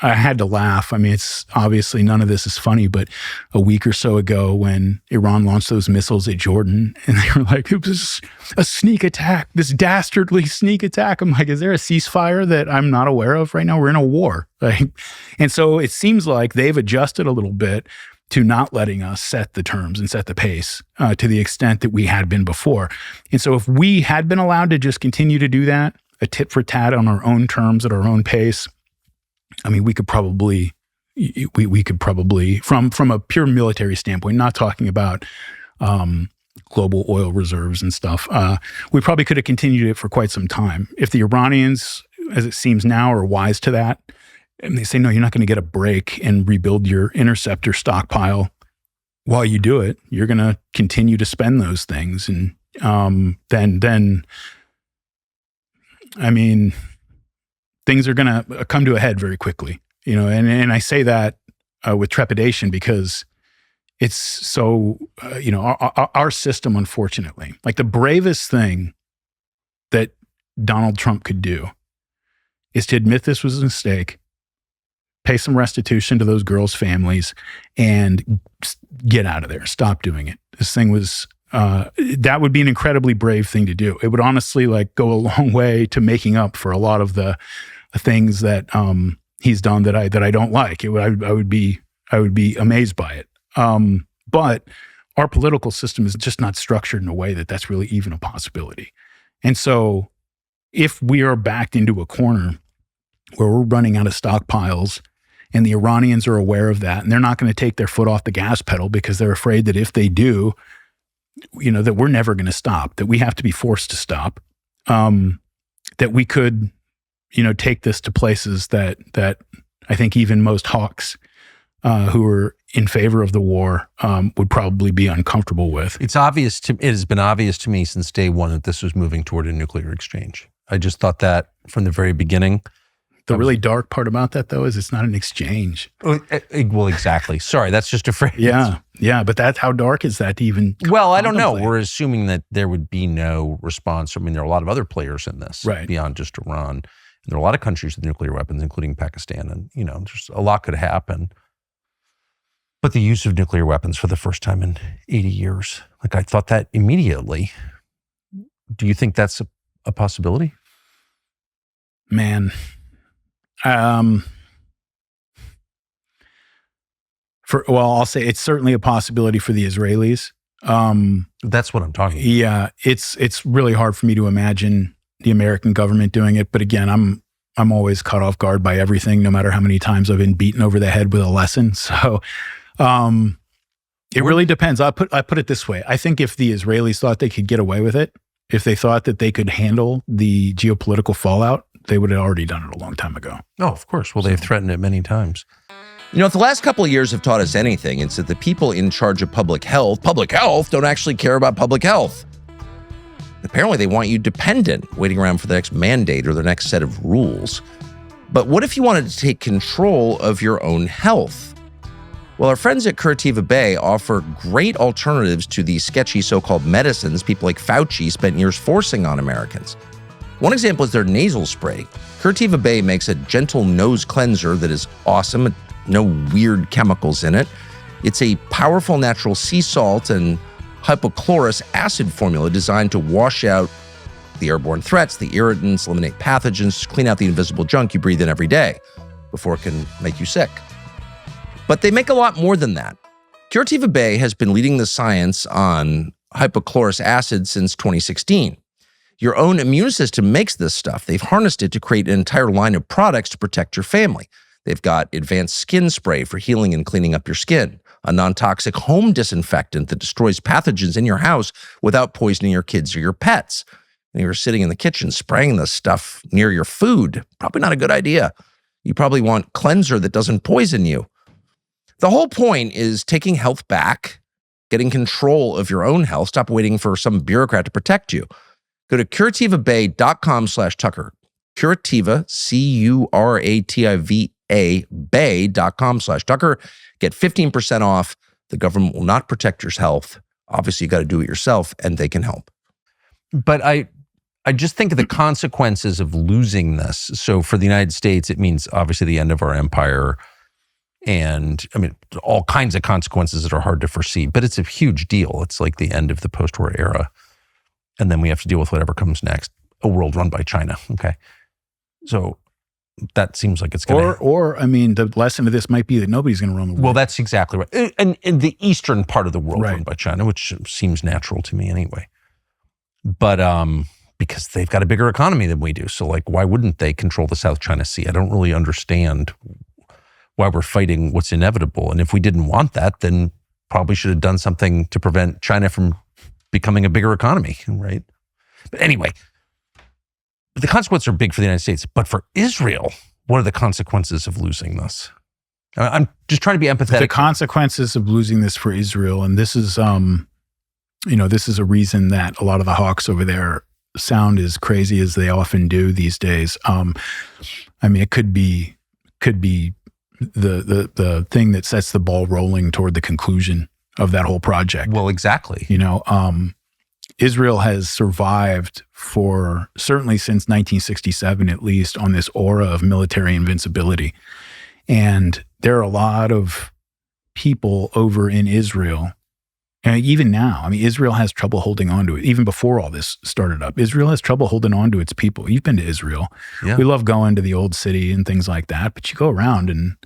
S2: I had to laugh. I mean, it's obviously none of this is funny, but a week or so ago when Iran launched those missiles at Jordan and they were like, it was a sneak attack, this dastardly sneak attack. I'm like, is there a ceasefire that I'm not aware of right now? We're in a war. And so it seems like they've adjusted a little bit to not letting us set the terms and set the pace to the extent that we had been before. And so if we had been allowed to just continue to do that, a tit for tat on our own terms at our own pace, I mean, we could probably, from a pure military standpoint, not talking about global oil reserves and stuff, we probably could have continued it for quite some time. If the Iranians, as it seems now, are wise to that, and they say, no, you're not going to get a break and rebuild your interceptor stockpile while you do it, you're going to continue to spend those things. And then, I mean, things are going to come to a head very quickly, and I say that with trepidation because it's so, our system, unfortunately, like the bravest thing that Donald Trump could do is to admit this was a mistake, pay some restitution to those girls' families, and get out of there. Stop doing it. This thing was that would be an incredibly brave thing to do. It would honestly like go a long way to making up for a lot of the things that he's done that I don't like. I would be amazed by it. But our political system is just not structured in a way that that's really even a possibility. And so if we are backed into a corner where we're running out of stockpiles and the Iranians are aware of that and they're not going to take their foot off the gas pedal because they're afraid that if they do, that we're never going to stop, that we have to be forced to stop, that we could, take this to places that I think even most hawks who are in favor of the war would probably be uncomfortable with.
S1: It has been obvious to me since day one that this was moving toward a nuclear exchange. I just thought that from the very beginning.
S2: The really dark part about that, though, is it's not an exchange.
S1: Well, exactly. Sorry, that's just a phrase.
S2: Yeah, but how dark is that to even
S1: Well, I don't know. We're assuming that there would be no response. I mean, there are a lot of other players in this beyond just Iran. And there are a lot of countries with nuclear weapons, including Pakistan. And, there's a lot could happen. But the use of nuclear weapons for the first time in 80 years, like I thought that immediately. Do you think that's a possibility?
S2: Man. I'll say it's certainly a possibility for the Israelis.
S1: That's what I'm talking about.
S2: Yeah, it's really hard for me to imagine the American government doing it. But again, I'm always caught off guard by everything, no matter how many times I've been beaten over the head with a lesson. So it really depends. I put it this way. I think if the Israelis thought they could get away with it, if they thought that they could handle the geopolitical fallout, they would have already done it a long time ago.
S1: Oh, of course. Well, they've threatened it many times.
S3: If the last couple of years have taught us anything, it's that the people in charge of public health don't actually care about public health. Apparently, they want you dependent, waiting around for the next mandate or the next set of rules. But what if you wanted to take control of your own health? Well, our friends at Curativa Bay offer great alternatives to the sketchy so-called medicines people like Fauci spent years forcing on Americans. One example is their nasal spray. Curativa Bay makes a gentle nose cleanser that is awesome. No weird chemicals in it. It's a powerful natural sea salt and hypochlorous acid formula designed to wash out the airborne threats, the irritants, eliminate pathogens, clean out the invisible junk you breathe in every day before it can make you sick. But they make a lot more than that. Curativa Bay has been leading the science on hypochlorous acid since 2016. Your own immune system makes this stuff. They've harnessed it to create an entire line of products to protect your family. They've got advanced skin spray for healing and cleaning up your skin, a non-toxic home disinfectant that destroys pathogens in your house without poisoning your kids or your pets. And you're sitting in the kitchen spraying this stuff near your food. Probably not a good idea. You probably want cleanser that doesn't poison you. The whole point is taking health back, getting control of your own health. Stop waiting for some bureaucrat to protect you. Go to CurativaBay.com/Tucker. Curativa, Curativa, bay.com/Tucker. Get 15% off. The government will not protect your health. Obviously, you got to do it yourself, and they can help.
S1: But I just think of the consequences of losing this. So for the United States, it means obviously the end of our empire. And I mean, all kinds of consequences that are hard to foresee, but it's a huge deal. It's like the end of the post-war era. And then we have to deal with whatever comes next, a world run by China. Okay. So that seems like it's going to...
S2: Or, I mean, the lesson of this might be that nobody's going to run the world.
S1: Well, that's exactly right. And in the eastern part of the world run by China, which seems natural to me anyway. But because they've got a bigger economy than we do. So like, why wouldn't they control the South China Sea? I don't really understand why we're fighting what's inevitable. And if we didn't want that, then probably should have done something to prevent China from becoming a bigger economy, right? But anyway, the consequences are big for the United States. But for Israel, what are the consequences of losing this? I'm just trying to be empathetic.
S2: The consequences of losing this for Israel, and this is, this is a reason that a lot of the hawks over there sound as crazy as they often do these days. I mean, it could be the thing that sets the ball rolling toward the conclusion of that whole project.
S1: Well, exactly.
S2: Israel has survived for certainly since 1967, at least, on this aura of military invincibility. And there are a lot of people over in Israel And even now, I mean, Israel has trouble holding on to it. Even before all this started up, Israel has trouble holding on to its people. You've been to Israel.
S1: Yeah.
S2: We love going to the old city and things like that, but you go around and,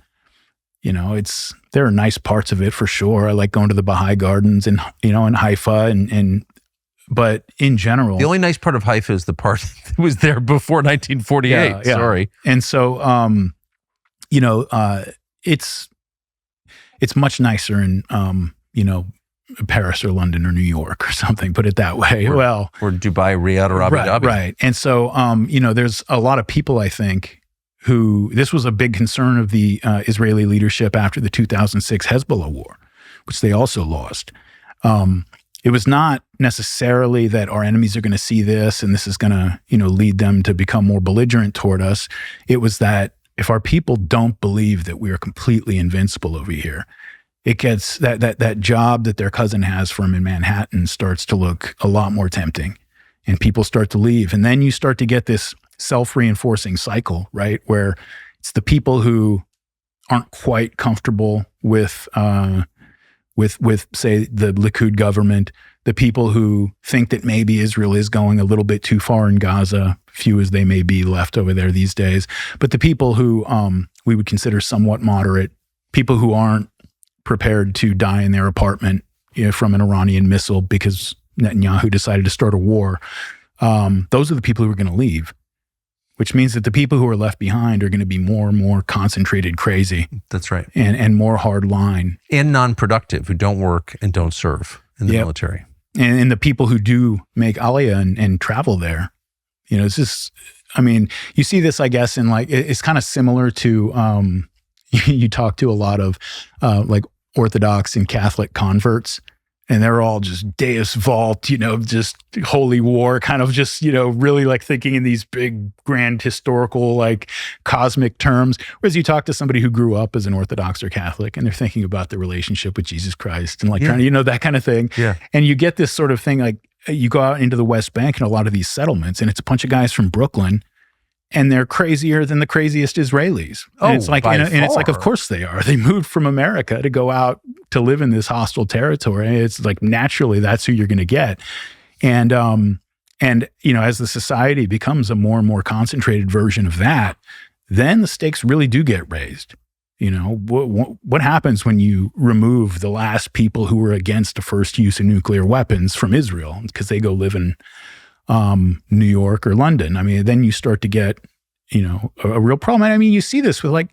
S2: there are nice parts of it for sure. I like going to the Baha'i Gardens and, in Haifa but in general.
S1: The only nice part of Haifa is the part that was there before 1948.
S2: Yeah.
S1: Sorry.
S2: And so, it's much nicer in, Paris or London or New York or something, put it that way. Or
S1: Dubai, Riyadh, or Abu Dhabi.
S2: Right. And so, there's a lot of people, I think, who this was a big concern of the Israeli leadership after the 2006 Hezbollah war, which they also lost. It was not necessarily that our enemies are going to see this and this is going to, lead them to become more belligerent toward us. It was that if our people don't believe that we are completely invincible over here, it gets that job that their cousin has for him in Manhattan starts to look a lot more tempting, and people start to leave. And then you start to get this self-reinforcing cycle, right? Where it's the people who aren't quite comfortable with say the Likud government, the people who think that maybe Israel is going a little bit too far in Gaza, few as they may be left over there these days, but the people who we would consider somewhat moderate, people who aren't prepared to die in their apartment from an Iranian missile because Netanyahu decided to start a war. Those are the people who are going to leave, which means that the people who are left behind are going to be more and more concentrated crazy.
S1: That's right.
S2: And more hard line.
S1: And non-productive, who don't work and don't serve in the military.
S2: And the people who do make aliyah and travel there, it's just, you see this, I guess, in it's kind of similar to, you talk to a lot of Orthodox and Catholic converts, and they're all just Deus Vult, just holy war, kind of just, really thinking in these big, grand, historical, cosmic terms. Whereas you talk to somebody who grew up as an Orthodox or Catholic, and they're thinking about the relationship with Jesus Christ and trying to, that kind of thing.
S1: Yeah.
S2: And you get this sort of thing, you go out into the West Bank and a lot of these settlements, and it's a bunch of guys from Brooklyn, and they're crazier than the craziest Israelis. And it's of course they are. They moved from America to go out to live in this hostile territory. It's naturally that's who you're going to get. And as the society becomes a more and more concentrated version of that, then the stakes really do get raised. What happens when you remove the last people who were against the first use of nuclear weapons from Israel because they go live in New York or London? Then you start to get, a real problem. You see this with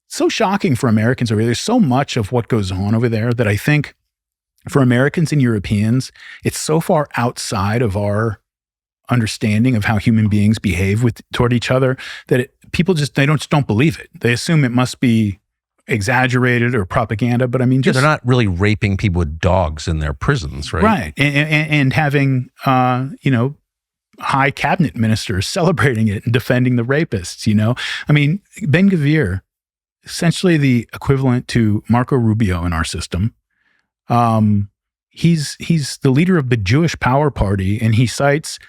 S2: so shocking for Americans over there. There's so much of what goes on over there that I think for Americans and Europeans, it's so far outside of our understanding of how human beings behave toward each other that people just don't believe it. They assume it must be exaggerated or propaganda, but they're
S1: not really raping people with dogs in their prisons, right?
S2: Right. And having, high cabinet ministers celebrating it and defending the rapists, Ben-Gvir, essentially the equivalent to Marco Rubio in our system. He's the leader of the Jewish Power Party, and he cites,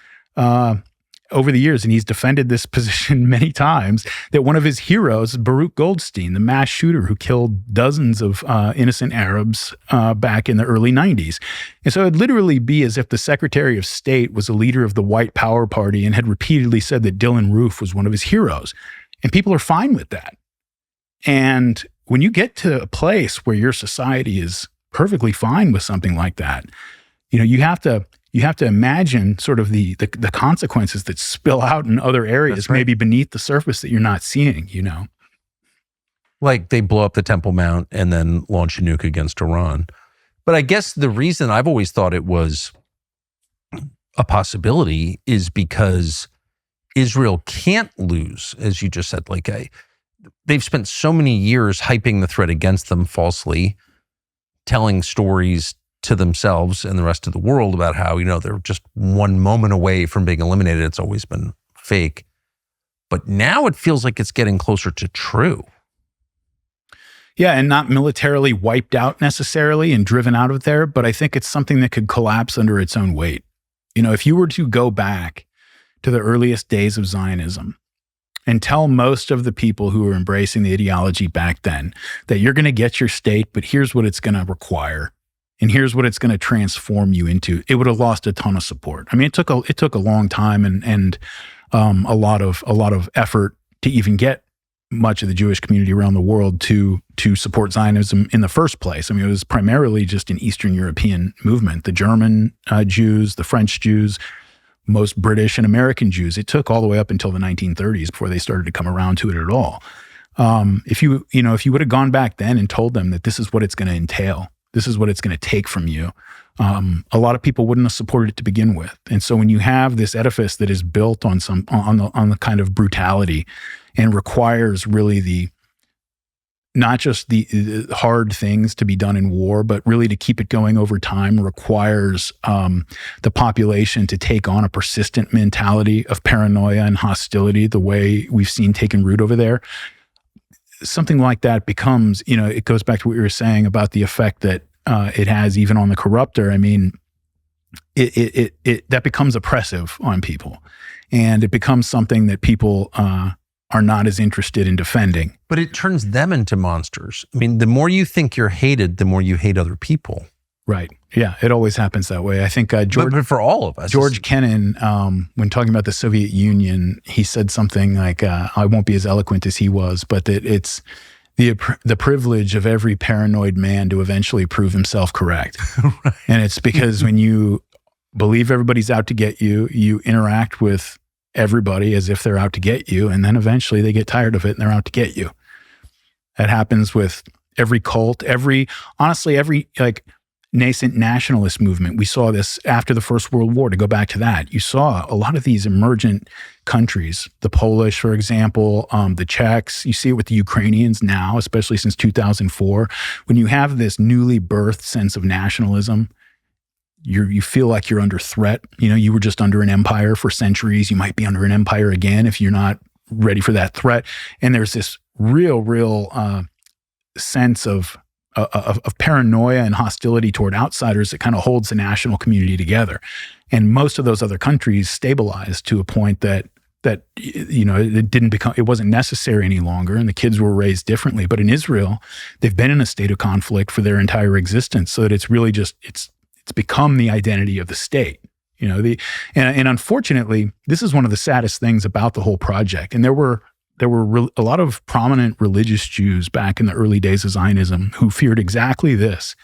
S2: over the years, and he's defended this position many times, that one of his heroes, Baruch Goldstein, the mass shooter who killed dozens of innocent Arabs back in the early 90s. And so it'd literally be as if the Secretary of State was a leader of the White Power Party and had repeatedly said that Dylann Roof was one of his heroes. And people are fine with that. And when you get to a place where your society is perfectly fine with something like that, you have to imagine sort of the consequences that spill out in other areas, maybe beneath the surface that you're not seeing,
S1: Like they blow up the Temple Mount and then launch a nuke against Iran. But I guess the reason I've always thought it was a possibility is because Israel can't lose, as you just said. They've spent so many years hyping the threat against them falsely, telling stories to themselves and the rest of the world about how, they're just one moment away from being eliminated. It's always been fake. But now it feels like it's getting closer to true.
S2: Yeah, and not militarily wiped out necessarily and driven out of there, but I think it's something that could collapse under its own weight. If you were to go back to the earliest days of Zionism and tell most of the people who were embracing the ideology back then that you're going to get your state, but here's what it's going to require. and here's what it's going to transform you into, it would have lost a ton of support. I mean, it took a long time and a lot of effort to even get much of the Jewish community around the world to support Zionism in the first place. I mean, it was primarily just an Eastern European movement. The German Jews, the French Jews, most British and American Jews. It took all the way up until the 1930s before they started to come around to it at all. If you would have gone back then and told them that this is what it's going to entail, this is what it's going to take from you, a lot of people wouldn't have supported it to begin with. And so when you have this edifice that is built on the kind of brutality and requires really not just the hard things to be done in war, but really to keep it going over time, requires the population to take on a persistent mentality of paranoia and hostility, the way we've seen taken root over there. Something like that becomes, it goes back to what you were saying about the effect that it has even on the corrupter. I mean, that becomes oppressive on people, and it becomes something that people are not as interested in defending.
S1: But it turns them into monsters. I mean, the more you think you're hated, the more you hate other people.
S2: Right. Yeah, it always happens that way. I think
S1: but for all of us,
S2: George Kennan, when talking about the Soviet Union, he said something like, I won't be as eloquent as he was, but that it's the privilege of every paranoid man to eventually prove himself correct. Right. And it's because when you believe everybody's out to get you, you interact with everybody as if they're out to get you, and then eventually they get tired of it and they're out to get you. That happens with every cult, every like nascent nationalist movement. We saw this after the First World War. To go back to that, you saw a lot of these emergent countries, the Polish, for example, the Czechs. You see it with the Ukrainians now, especially since 2004. When you have this newly birthed sense of nationalism, you feel like you're under threat. You were just under an empire for centuries. You might be under an empire again if you're not ready for that threat. And there's this real sense of paranoia and hostility toward outsiders that kind of holds the national community together. And most of those other countries stabilized to a point that it wasn't necessary any longer, and the kids were raised differently. But in Israel, they've been in a state of conflict for their entire existence, so that it's really just it's become the identity of the state. And unfortunately, this is one of the saddest things about the whole project. And there were a lot of prominent religious Jews back in the early days of Zionism who feared exactly this,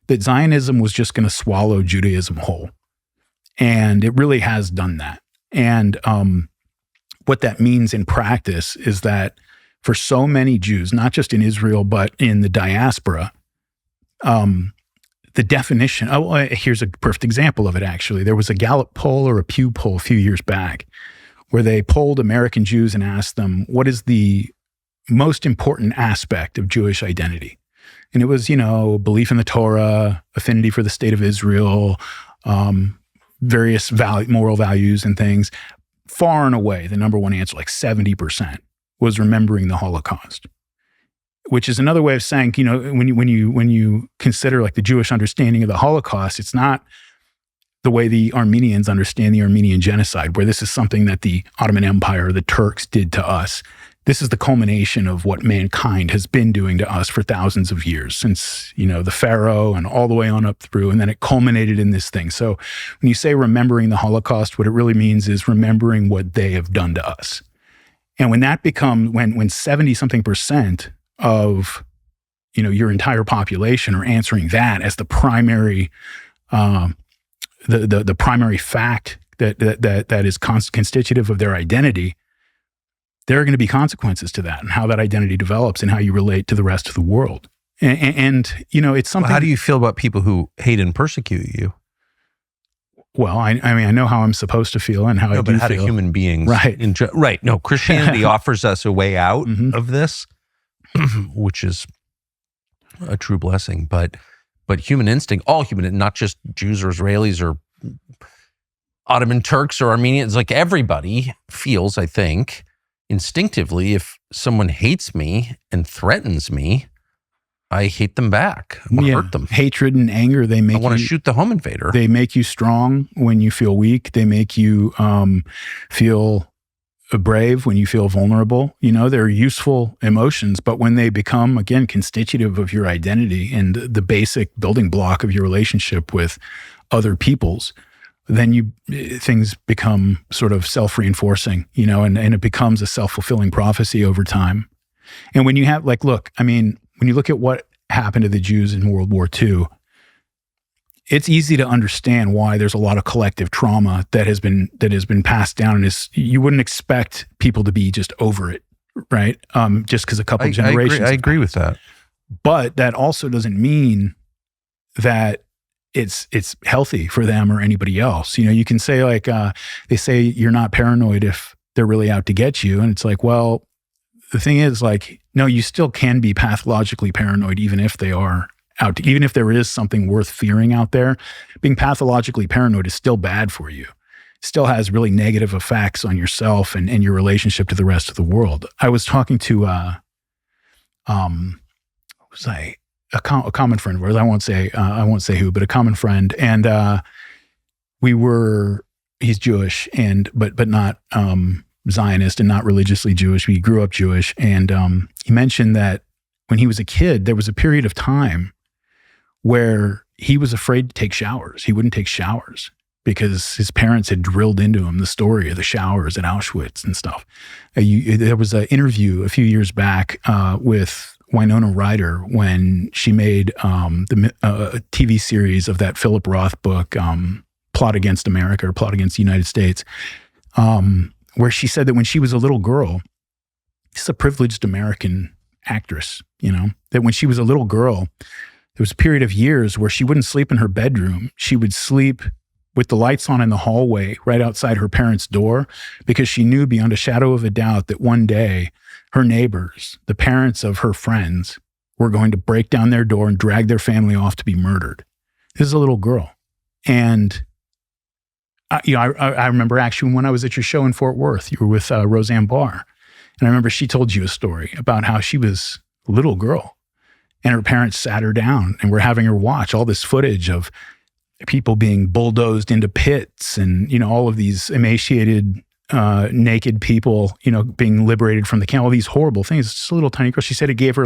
S2: that Zionism was just going to swallow Judaism whole. And it really has done that. And what that means in practice is that for so many Jews, not just in Israel, but in the diaspora, the definition, here's a perfect example of it, actually. There was a Gallup poll or a Pew poll a few years back where they polled American Jews and asked them, what is the most important aspect of Jewish identity? And it was, belief in the Torah, affinity for the state of Israel, various moral values and things. Far and away, the number one answer, like 70%, was remembering the Holocaust. Which is another way of saying, when you consider like the Jewish understanding of the Holocaust, it's not the way the Armenians understand the Armenian genocide, where this is something that the Ottoman Empire, the Turks did to us. This is the culmination of what mankind has been doing to us for thousands of years, since, the Pharaoh and all the way on up through, and then it culminated in this thing. So when you say remembering the Holocaust, what it really means is remembering what they have done to us. And when that becomes, when 70-something% of, your entire population are answering that as the primary, the primary fact that is constitutive of their identity, there are going to be consequences to that and how that identity develops and how you relate to the rest of the world. And it's something.
S1: Well, how do you feel about people who hate and persecute you?
S2: Well, I mean, I know how I'm supposed to feel and how I do feel.
S1: But how do human beings,
S2: right?
S1: Right. No, Christianity offers us a way out of this, which is a true blessing. But human instinct, all human, not just Jews or Israelis or Ottoman Turks or Armenians, like everybody feels, I think, instinctively, if someone hates me and threatens me, I hate them back. I want to hurt them.
S2: Hatred and anger, I
S1: want to shoot the home invader.
S2: They make you strong when you feel weak. They make you feel brave, when you feel vulnerable, they're useful emotions. But when they become, again, constitutive of your identity and the basic building block of your relationship with other people's, then things become sort of self-reinforcing, and it becomes a self-fulfilling prophecy over time. And when you have, when you look at what happened to the Jews in World War II, it's easy to understand why there's a lot of collective trauma that has been passed down. And you wouldn't expect people to be just over it, right? Just because a couple generations.
S1: I agree with that.
S2: But that also doesn't mean that it's healthy for them or anybody else. You can say they say you're not paranoid if they're really out to get you. And it's like, well, the thing is no, you still can be pathologically paranoid even if they are even if there is something worth fearing out there. Being pathologically paranoid is still bad for you. It still has really negative effects on yourself and your relationship to the rest of the world. I was talking to a common friend of ours. I won't say who, but a common friend. And he's Jewish but not Zionist and not religiously Jewish. He grew up Jewish. And he mentioned that when he was a kid, there was a period of time where he was afraid to take showers. He wouldn't take showers because his parents had drilled into him the story of the showers at Auschwitz and stuff. There was an interview a few years back with Winona Ryder when she made the TV series of that Philip Roth book, Plot Against America or Plot Against the United States, where she said that when she was a little girl, she's a privileged American actress, that when she was a little girl, there was a period of years where she wouldn't sleep in her bedroom. She would sleep with the lights on in the hallway right outside her parents' door because she knew beyond a shadow of a doubt that one day her neighbors, the parents of her friends, were going to break down their door and drag their family off to be murdered. This is a little girl. And I remember actually when I was at your show in Fort Worth, you were with Roseanne Barr. And I remember she told you a story about how she was a little girl and her parents sat her down and were having her watch all this footage of people being bulldozed into pits and, all of these emaciated, naked people, being liberated from the camp, all these horrible things. It's just a little tiny girl. She said it gave her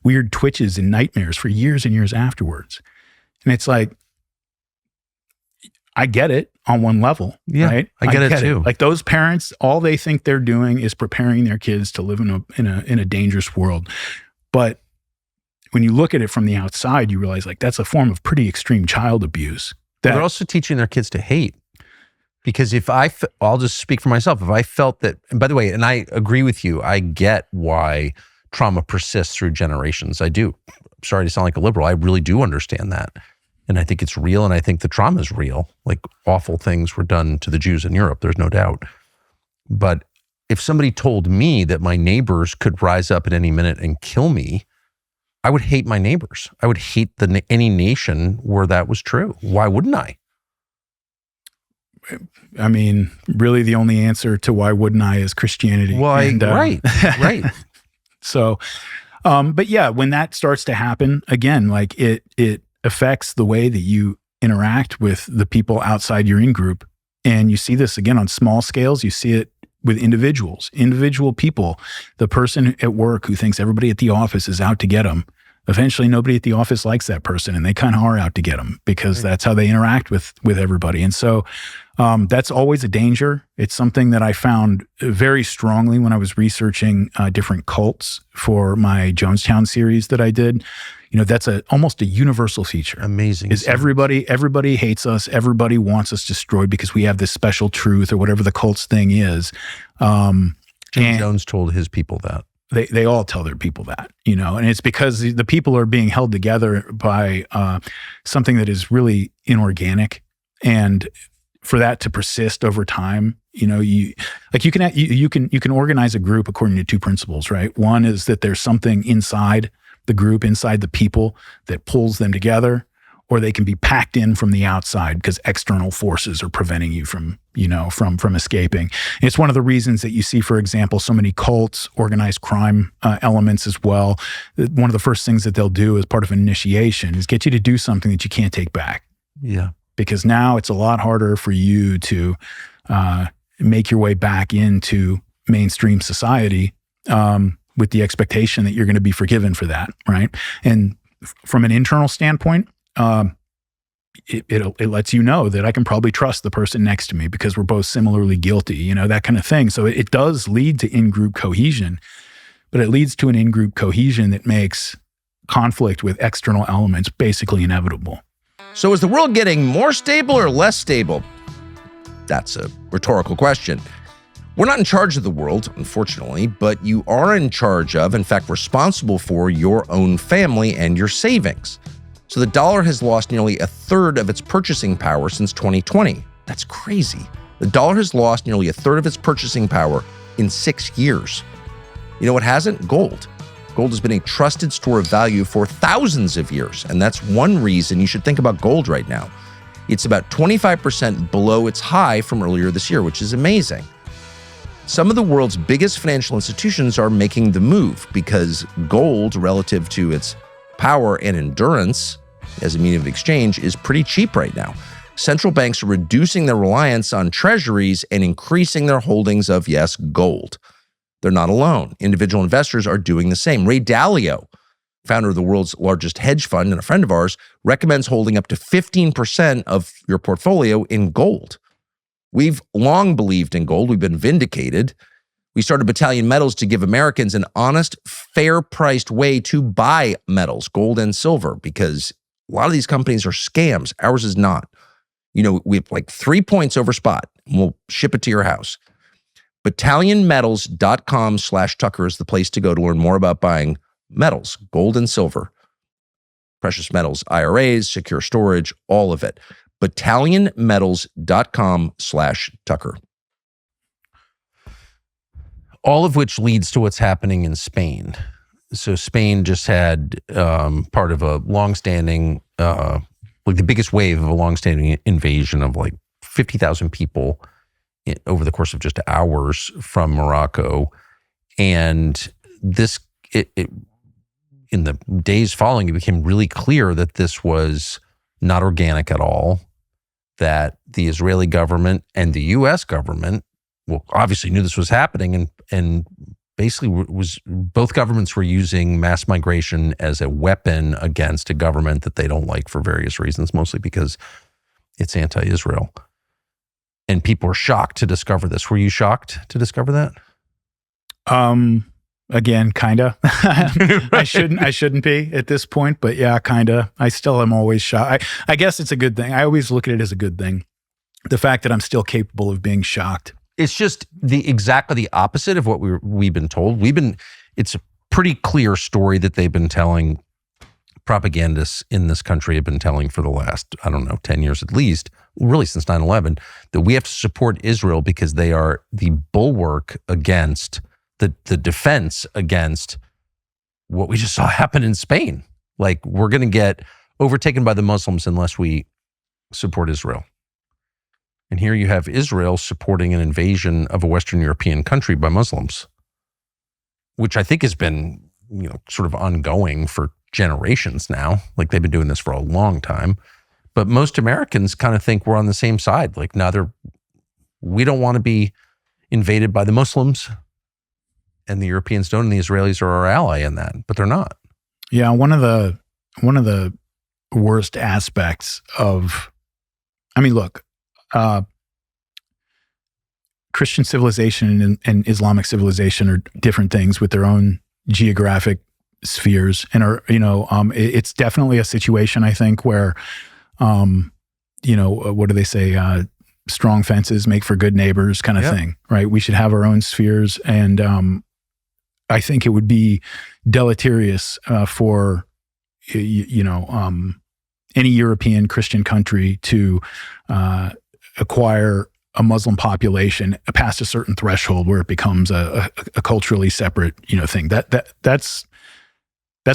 S2: weird twitches and nightmares for years and years afterwards. And it's I get it on one level, right?
S1: I get it too.
S2: Those parents, all they think they're doing is preparing their kids to live in a dangerous world. But when you look at it from the outside, you realize that's a form of pretty extreme child abuse.
S1: They're also teaching their kids to hate. Because I'll just speak for myself. If I felt that, and by the way, and I agree with you, I get why trauma persists through generations. I do. I'm sorry to sound like a liberal. I really do understand that. And I think it's real, and I think the trauma is real. Awful things were done to the Jews in Europe, there's no doubt. But if somebody told me that my neighbors could rise up at any minute and kill me, I would hate my neighbors. I would hate any nation where that was true. Why wouldn't I?
S2: I mean, really the only answer to why wouldn't I is Christianity.
S1: Well, right.
S2: So, but yeah, when that starts to happen, again, it affects the way that you interact with the people outside your in-group. And you see this again on small scales. You see it with individual people. The person at work who thinks everybody at the office is out to get them. Eventually, nobody at the office likes that person, and they kind of are out to get them because that's how they interact with everybody. And so that's always a danger. It's something that I found very strongly when I was researching different cults for my Jonestown series that I did. That's almost a universal feature.
S1: Amazing.
S2: Is everybody hates us. Everybody wants us destroyed because we have this special truth or whatever the cult's thing is.
S1: Jim Jones told his people that.
S2: They all tell their people that, and it's because the people are being held together by something that is really inorganic. And for that to persist over time, you can organize a group according to two principles, right? One is that there's something inside the group, inside the people that pulls them together, or they can be packed in from the outside because external forces are preventing you from escaping. And it's one of the reasons that you see, for example, so many cults, organized crime elements as well. One of the first things that they'll do as part of an initiation is get you to do something that you can't take back.
S1: Yeah.
S2: Because now it's a lot harder for you to make your way back into mainstream society with the expectation that you're going to be forgiven for that, right? And from an internal standpoint, it lets you know that I can probably trust the person next to me because we're both similarly guilty, that kind of thing. So it does lead to in-group cohesion, but it leads to an in-group cohesion that makes conflict with external elements basically inevitable.
S3: So is the world getting more stable or less stable? That's a rhetorical question. We're not in charge of the world, unfortunately, but you are in charge of, in fact, responsible for your own family and your savings. So the dollar has lost nearly a third of its purchasing power since 2020. That's crazy. The dollar has lost nearly a third of its purchasing power in 6 years. You know what hasn't? Gold. Gold has been a trusted store of value for thousands of years, and that's one reason you should think about gold right now. It's about 25% below its high from earlier this year, which is amazing. Some of the world's biggest financial institutions are making the move because gold, relative to its power and endurance as a medium of exchange, is pretty cheap right now. Central banks are reducing their reliance on treasuries and increasing their holdings of, yes, gold. They're not alone. Individual investors are doing the same. Ray Dalio, founder of the world's largest hedge fund and a friend of ours, recommends holding up to 15% of your portfolio in gold. We've long believed in gold. We've been vindicated. We started Battalion Metals to give Americans an honest, fair-priced way to buy metals, gold and silver, because a lot of these companies are scams. Ours is not. We have like 3 points over spot, and we'll ship it to your house. BattalionMetals.com/Tucker is the place to go to learn more about buying metals, gold and silver, precious metals, IRAs, secure storage, all of it. BattalionMetals.com/Tucker.
S1: All of which leads to what's happening in Spain. So Spain just had part of a longstanding, the biggest wave of a longstanding invasion of 50,000 people over the course of just hours from Morocco. And this, in the days following, it became really clear that this was not organic at all, that the Israeli government and the U.S. government, obviously knew this was happening and basically both governments were using mass migration as a weapon against a government that they don't like for various reasons, mostly because it's anti-Israel. And people were shocked to discover this. Were you shocked to discover that?
S2: Again, kinda. I shouldn't be at this point, but yeah, kinda. I still am always shocked. I guess it's a good thing. I always look at it as a good thing. The fact that I'm still capable of being shocked.
S1: It's just exactly the opposite of what we've been told. It's a pretty clear story that they've been telling. Propagandists in this country have been telling for the last, 10 years at least, really since 9/11, that we have to support Israel because they are the bulwark against the defense against what we just saw happen in Spain. We're going to get overtaken by the Muslims unless we support Israel. And here you have Israel supporting an invasion of a Western European country by Muslims, which I think has been, sort of ongoing for generations now. They've been doing this for a long time. But most Americans kind of think we're on the same side. We don't want to be invaded by the Muslims, and the Europeans don't, and the Israelis are our ally in that, but they're not.
S2: Yeah, one of the worst aspects of, look, Christian civilization and Islamic civilization are different things with their own geographic spheres, and it's definitely a situation, I think, where, what do they say? Strong fences make for good neighbors, kind of thing, right? We should have our own spheres, and I think it would be deleterious for any European Christian country to acquire a Muslim population past a certain threshold where it becomes a culturally separate, thing. That's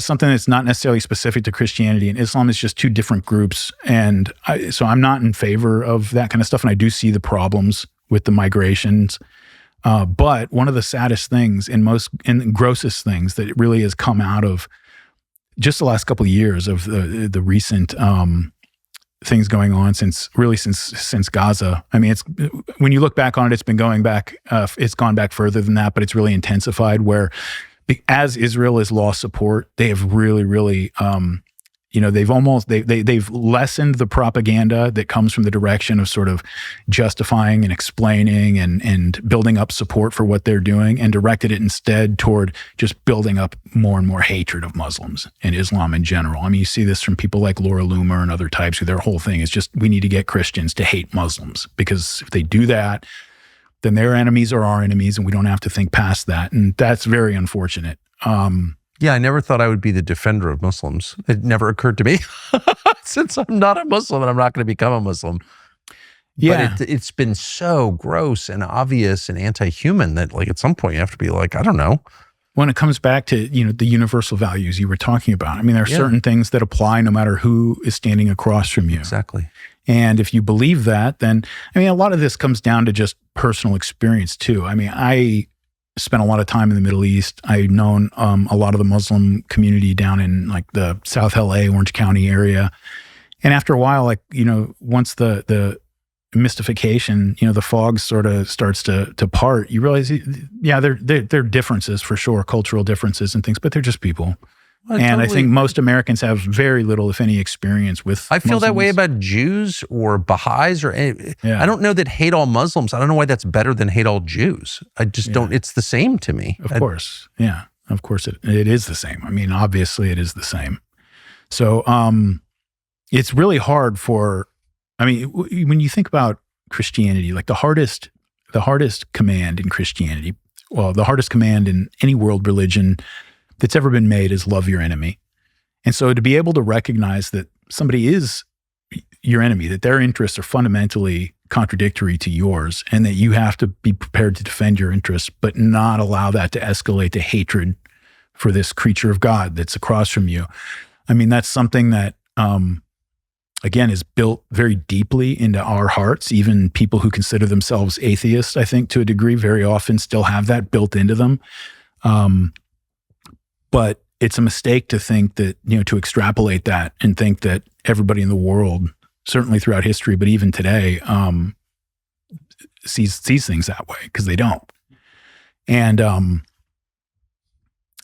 S2: something that's not necessarily specific to Christianity, and Islam is just two different groups. And so I'm not in favor of that kind of stuff. And I do see the problems with the migrations. But one of the saddest things and grossest things that really has come out of just the last couple of years of the recent things going on since Gaza. I mean, it's when you look back on it, it's been going back. It's gone back further than that, but it's really intensified. Where as Israel has lost support, they have really they've lessened the propaganda that comes from the direction of sort of justifying and explaining and building up support for what they're doing, and directed it instead toward just building up more and more hatred of Muslims and Islam in general. I mean, you see this from people like Laura Loomer and other types who their whole thing is just, we need to get Christians to hate Muslims, because if they do that, then their enemies are our enemies, and we don't have to think past that. And that's very unfortunate.
S1: Yeah, I never thought I would be the defender of Muslims. It never occurred to me, since I'm not a Muslim and I'm not going to become a Muslim.
S2: Yeah.
S1: But it's been so gross and obvious and anti-human that, like, at some point you have to be like, I don't know.
S2: When it comes back to, the universal values you were talking about, I mean, there are certain things that apply no matter who is standing across from you.
S1: Exactly.
S2: And if you believe that, then, I mean, a lot of this comes down to just personal experience too. I mean, I spent a lot of time in the Middle East. I've known a lot of the Muslim community down in like the South LA, Orange County area. And after a while, like, once the mystification, the fog sort of starts to part, you realize, there are differences for sure, cultural differences and things, but they're just people.
S1: Well,
S2: and I think most Americans have very little, if any, experience with
S1: I feel
S2: Muslims.
S1: that way about Jews or Baha'is or any, I don't know that hate all Muslims. I don't know why that's better than hate all Jews. I just don't. It's the same to me.
S2: Of course. Yeah. Of course it is the same. I mean, obviously it is the same. So it's really hard when you think about Christianity, like the hardest command in Christianity, well, the hardest command in any world religion that's ever been made is love your enemy. And so to be able to recognize that somebody is your enemy, that their interests are fundamentally contradictory to yours, and that you have to be prepared to defend your interests, but not allow that to escalate to hatred for this creature of God that's across from you. I mean, that's something that, again, is built very deeply into our hearts. Even people who consider themselves atheists, I think to a degree, very often still have that built into them. But it's a mistake to think that, to extrapolate that and think that everybody in the world, certainly throughout history, but even today, sees things that way, because they don't. And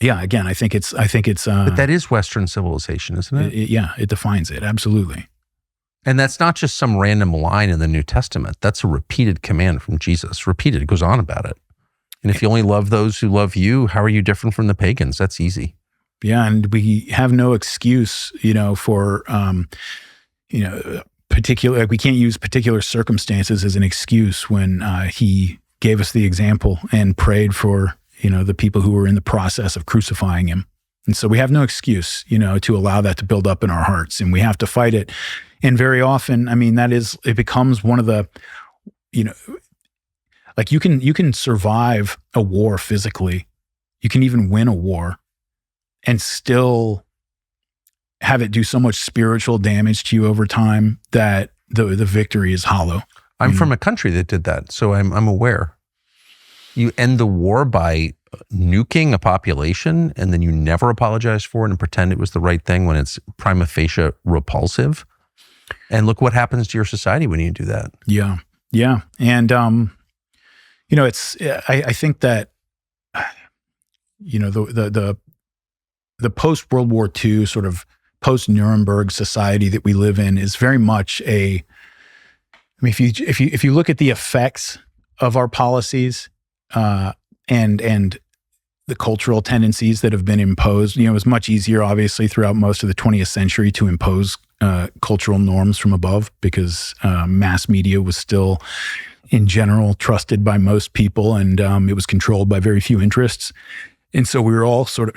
S2: again, I think it's.
S1: But that is Western civilization, isn't it?
S2: It defines it, absolutely.
S1: And that's not just some random line in the New Testament. That's a repeated command from Jesus. Repeated, it goes on about it. And if you only love those who love you, how are you different from the pagans? That's easy.
S2: Yeah, and we have no excuse, for, particular. Like, we can't use particular circumstances as an excuse when he gave us the example and prayed for, the people who were in the process of crucifying him. And so we have no excuse, to allow that to build up in our hearts, and we have to fight it. And very often, I mean, it becomes one of the, like you can survive a war physically. You can even win a war and still have it do so much spiritual damage to you over time that the victory is hollow.
S1: I'm from a country that did that, so I'm aware. You end the war by nuking a population, and then you never apologize for it and pretend it was the right thing when it's prima facie repulsive. And look what happens to your society when you do that. Yeah.
S2: Yeah. And, it's, I think that, the post-World War II sort of post-Nuremberg society that we live in is very much if you look at the effects of our policies, and the cultural tendencies that have been imposed, it was much easier, obviously, throughout most of the 20th century to impose cultural norms from above, because mass media was still, in general, trusted by most people, and it was controlled by very few interests. And so we were all sort of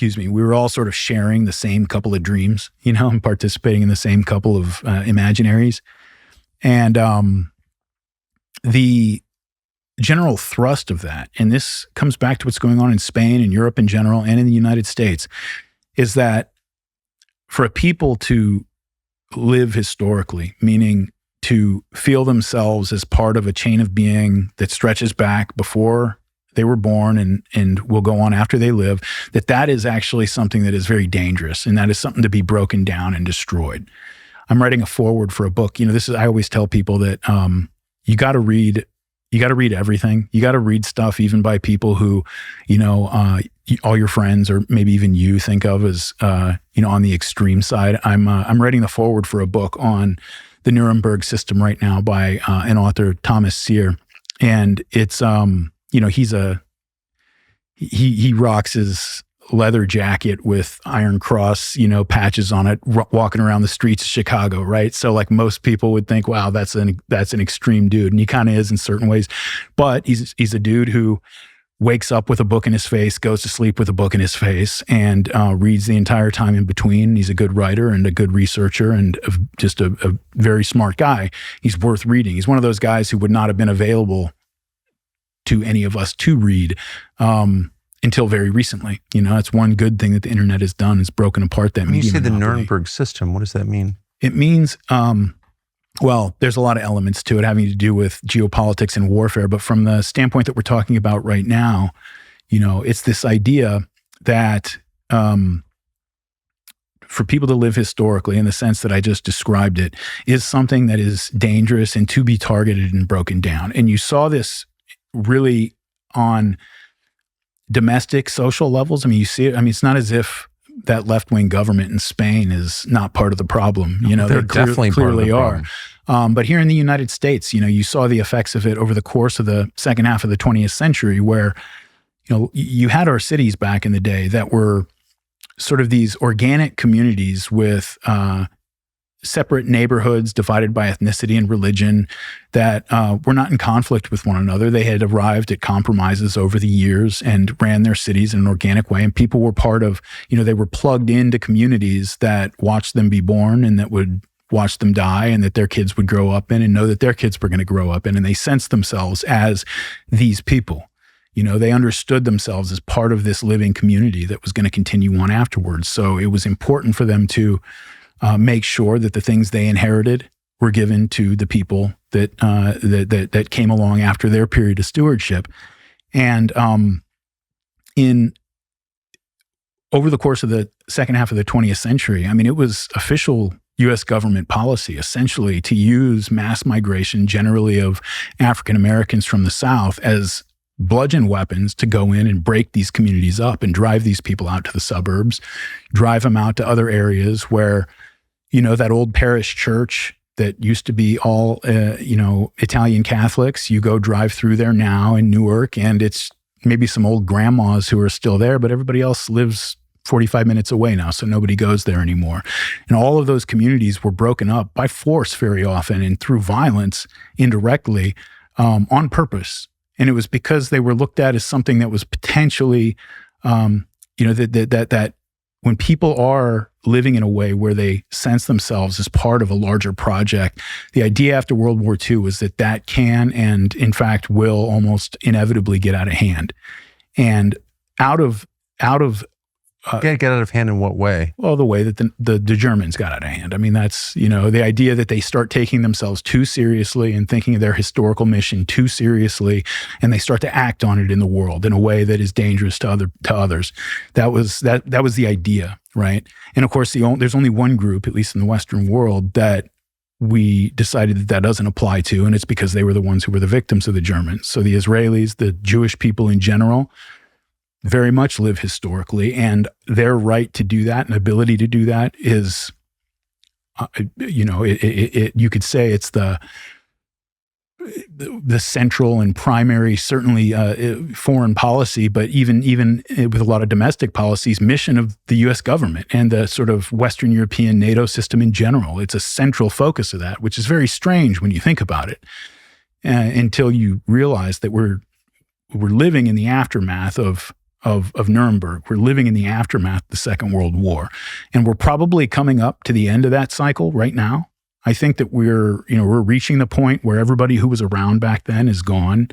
S2: we were all sort of sharing the same couple of dreams, and participating in the same couple of imaginaries. And the general thrust of that, and this comes back to what's going on in Spain and Europe in general and in the United States, is that for a people to live historically, meaning to feel themselves as part of a chain of being that stretches back before they were born and will go on after they live, that is actually something that is very dangerous, and that is something to be broken down and destroyed. I'm writing a foreword for a book. I always tell people that you got to read everything. You got to read stuff even by people who, all your friends or maybe even you think of as, on the extreme side. I'm writing the foreword for a book on the Nuremberg system right now by an author, Thomas Sear. And it's, he rocks his leather jacket with Iron Cross, patches on it, walking around the streets of Chicago, right? So like most people would think, wow, that's an extreme dude. And he kind of is in certain ways. But he's a dude who wakes up with a book in his face, goes to sleep with a book in his face, and reads the entire time in between. He's a good writer and a good researcher and just a very smart guy. He's worth reading. He's one of those guys who would not have been available to any of us to read until very recently. It's one good thing that the internet has done is broken apart that medium.
S1: When you say the
S2: monopoly.
S1: Nuremberg system, what does that mean?
S2: It means, well, there's a lot of elements to it having to do with geopolitics and warfare, but from the standpoint that we're talking about right now, it's this idea that for people to live historically in the sense that I just described it is something that is dangerous and to be targeted and broken down. And you saw this really on domestic social levels. You see it. It's not as if that left-wing government in Spain is not part of the problem.
S1: They're definitely
S2: clearly
S1: part of the
S2: are. But here in the United States, you saw the effects of it over the course of the second half of the 20th century, where, you had our cities back in the day that were sort of these organic communities with separate neighborhoods divided by ethnicity and religion that were not in conflict with one another. They had arrived at compromises over the years and ran their cities in an organic way. And people were part of, they were plugged into communities that watched them be born and that would watch them die and that their kids would grow up in and know that their kids were going to grow up in. And they sensed themselves as these people. They understood themselves as part of this living community that was going to continue on afterwards. So it was important for them to make sure that the things they inherited were given to the people that came along after their period of stewardship. And over the course of the second half of the 20th century, it was official U.S. government policy, essentially, to use mass migration, generally of African Americans from the South, as bludgeon weapons to go in and break these communities up and drive these people out to the suburbs, drive them out to other areas where, that old parish church that used to be all, Italian Catholics, you go drive through there now in Newark, and it's maybe some old grandmas who are still there, but everybody else lives 45 minutes away now, so nobody goes there anymore. And all of those communities were broken up by force very often and through violence indirectly on purpose. And it was because they were looked at as something that was potentially, that when people are living in a way where they sense themselves as part of a larger project, the idea after World War II was that can and in fact will almost inevitably get out of hand. And out of
S1: get out of hand in what way?
S2: Well, the way that the Germans got out of hand. That's, the idea that they start taking themselves too seriously and thinking of their historical mission too seriously, and they start to act on it in the world in a way that is dangerous to others. That was the idea, right? And of course, there's only one group, at least in the Western world, that we decided that doesn't apply to, and it's because they were the ones who were the victims of the Germans. So the Israelis, the Jewish people in general, very much live historically, and their right to do that and ability to do that is, you could say it's the central and primary, certainly foreign policy, but even with a lot of domestic policies, mission of the U.S. government and the sort of Western European NATO system in general. It's a central focus of that, which is very strange when you think about it, until you realize that we're living in the aftermath of Nuremberg. We're living in the aftermath of the Second World War. And we're probably coming up to the end of that cycle right now. I think that we're reaching the point where everybody who was around back then is gone.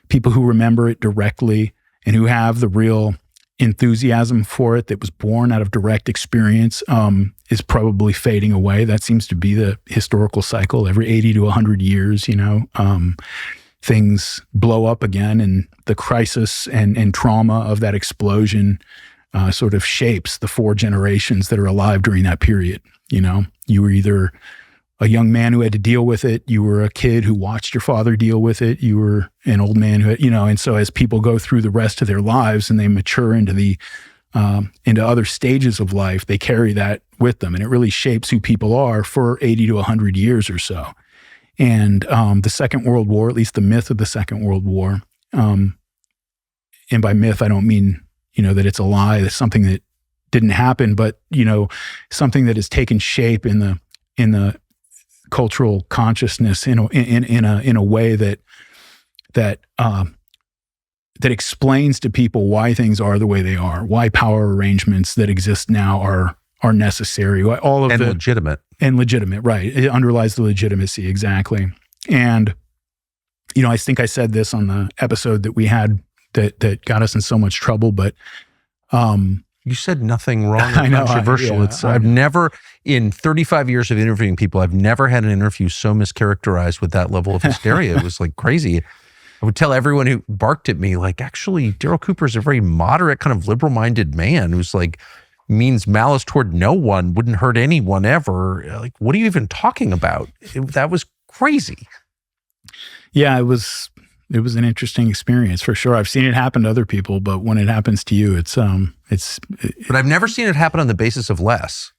S2: People who remember it directly and who have the real enthusiasm for it that was born out of direct experience is probably fading away. That seems to be the historical cycle. Every 80 to 100 years, things blow up again, and the crisis and trauma of that explosion sort of shapes the four generations that are alive during that period. You were either a young man who had to deal with it, you were a kid who watched your father deal with it, you were an old man who had, and so as people go through the rest of their lives and they mature into other stages of life, they carry that with them, and it really shapes who people are for 80 to 100 years or so. And the Second World War, at least the myth of the Second World War, and by myth I don't mean that it's a lie, that's something that didn't happen, but something that has taken shape in the cultural consciousness in a way that explains to people why things are the way they are, why power arrangements that exist now are necessary, why all of
S1: and legitimate.
S2: And legitimate, right? It underlies the legitimacy, exactly. And I think I said this on the episode that we had that got us in so much trouble, but
S1: you said nothing wrong or
S2: I know,
S1: controversial. I've never, in 35 years of interviewing people, I've never had an interview so mischaracterized with that level of hysteria. It was like crazy. I would tell everyone who barked at me, like, actually, Darryl Cooper is a very moderate, kind of liberal-minded man who's like, means malice toward no one, wouldn't hurt anyone ever. Like, what are you even talking about? That was crazy.
S2: Yeah, it was an interesting experience for sure. I've seen it happen to other people, but when it happens to you,
S1: But I've never seen it happen on the basis of less.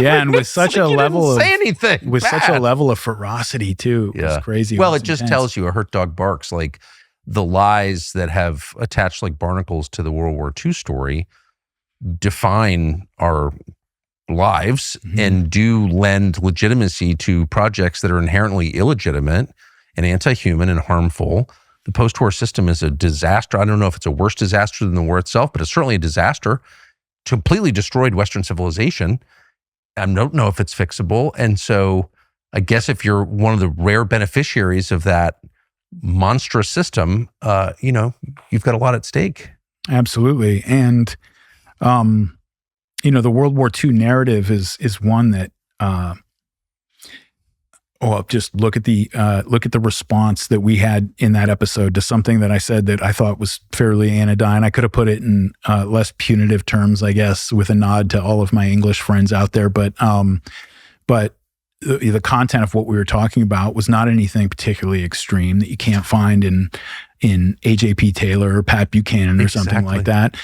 S2: Yeah, and with such a level
S1: say anything
S2: with
S1: bad.
S2: Such a level of ferocity too. It was crazy.
S1: Well, it just tells you a hurt dog barks. Like the lies that have attached like barnacles to the World War II story define our lives and do lend legitimacy to projects that are inherently illegitimate and anti-human and harmful. The post-war system is a disaster. I don't know if it's a worse disaster than the war itself, but it's certainly a disaster. Completely destroyed Western civilization. I don't know if it's fixable. And so I guess if you're one of the rare beneficiaries of that monstrous system, you've got a lot at stake.
S2: Absolutely. And, the World War II narrative is one that, just look at the response that we had in that episode to something that I said that I thought was fairly anodyne. I could have put it in less punitive terms, I guess, with a nod to all of my English friends out there. But the content of what we were talking about was not anything particularly extreme that you can't find in AJP Taylor or Pat Buchanan or something like that.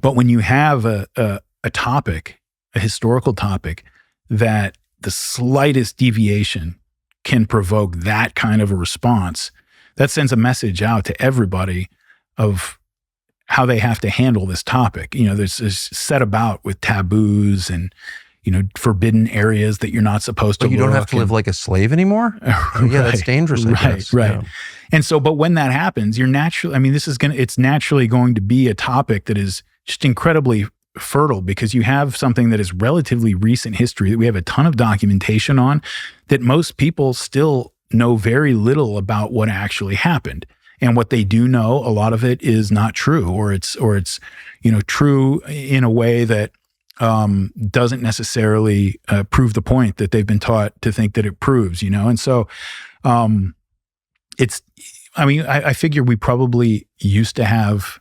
S2: But when you have a topic, a historical topic, that the slightest deviation can provoke that kind of a response, that sends a message out to everybody of how they have to handle this topic. There's set about with taboos and, forbidden areas that you're not supposed to
S1: But you don't have to live like a slave anymore?
S2: Right,
S1: yeah, that's dangerous, I guess.
S2: Right.
S1: Yeah.
S2: And so, but when that happens, it's naturally going to be a topic that is just incredibly fertile, because you have something that is relatively recent history that we have a ton of documentation on, that most people still know very little about what actually happened. And what they do know, a lot of it is not true, or it's true in a way that doesn't necessarily prove the point that they've been taught to think that it proves, And so I figure we probably used to have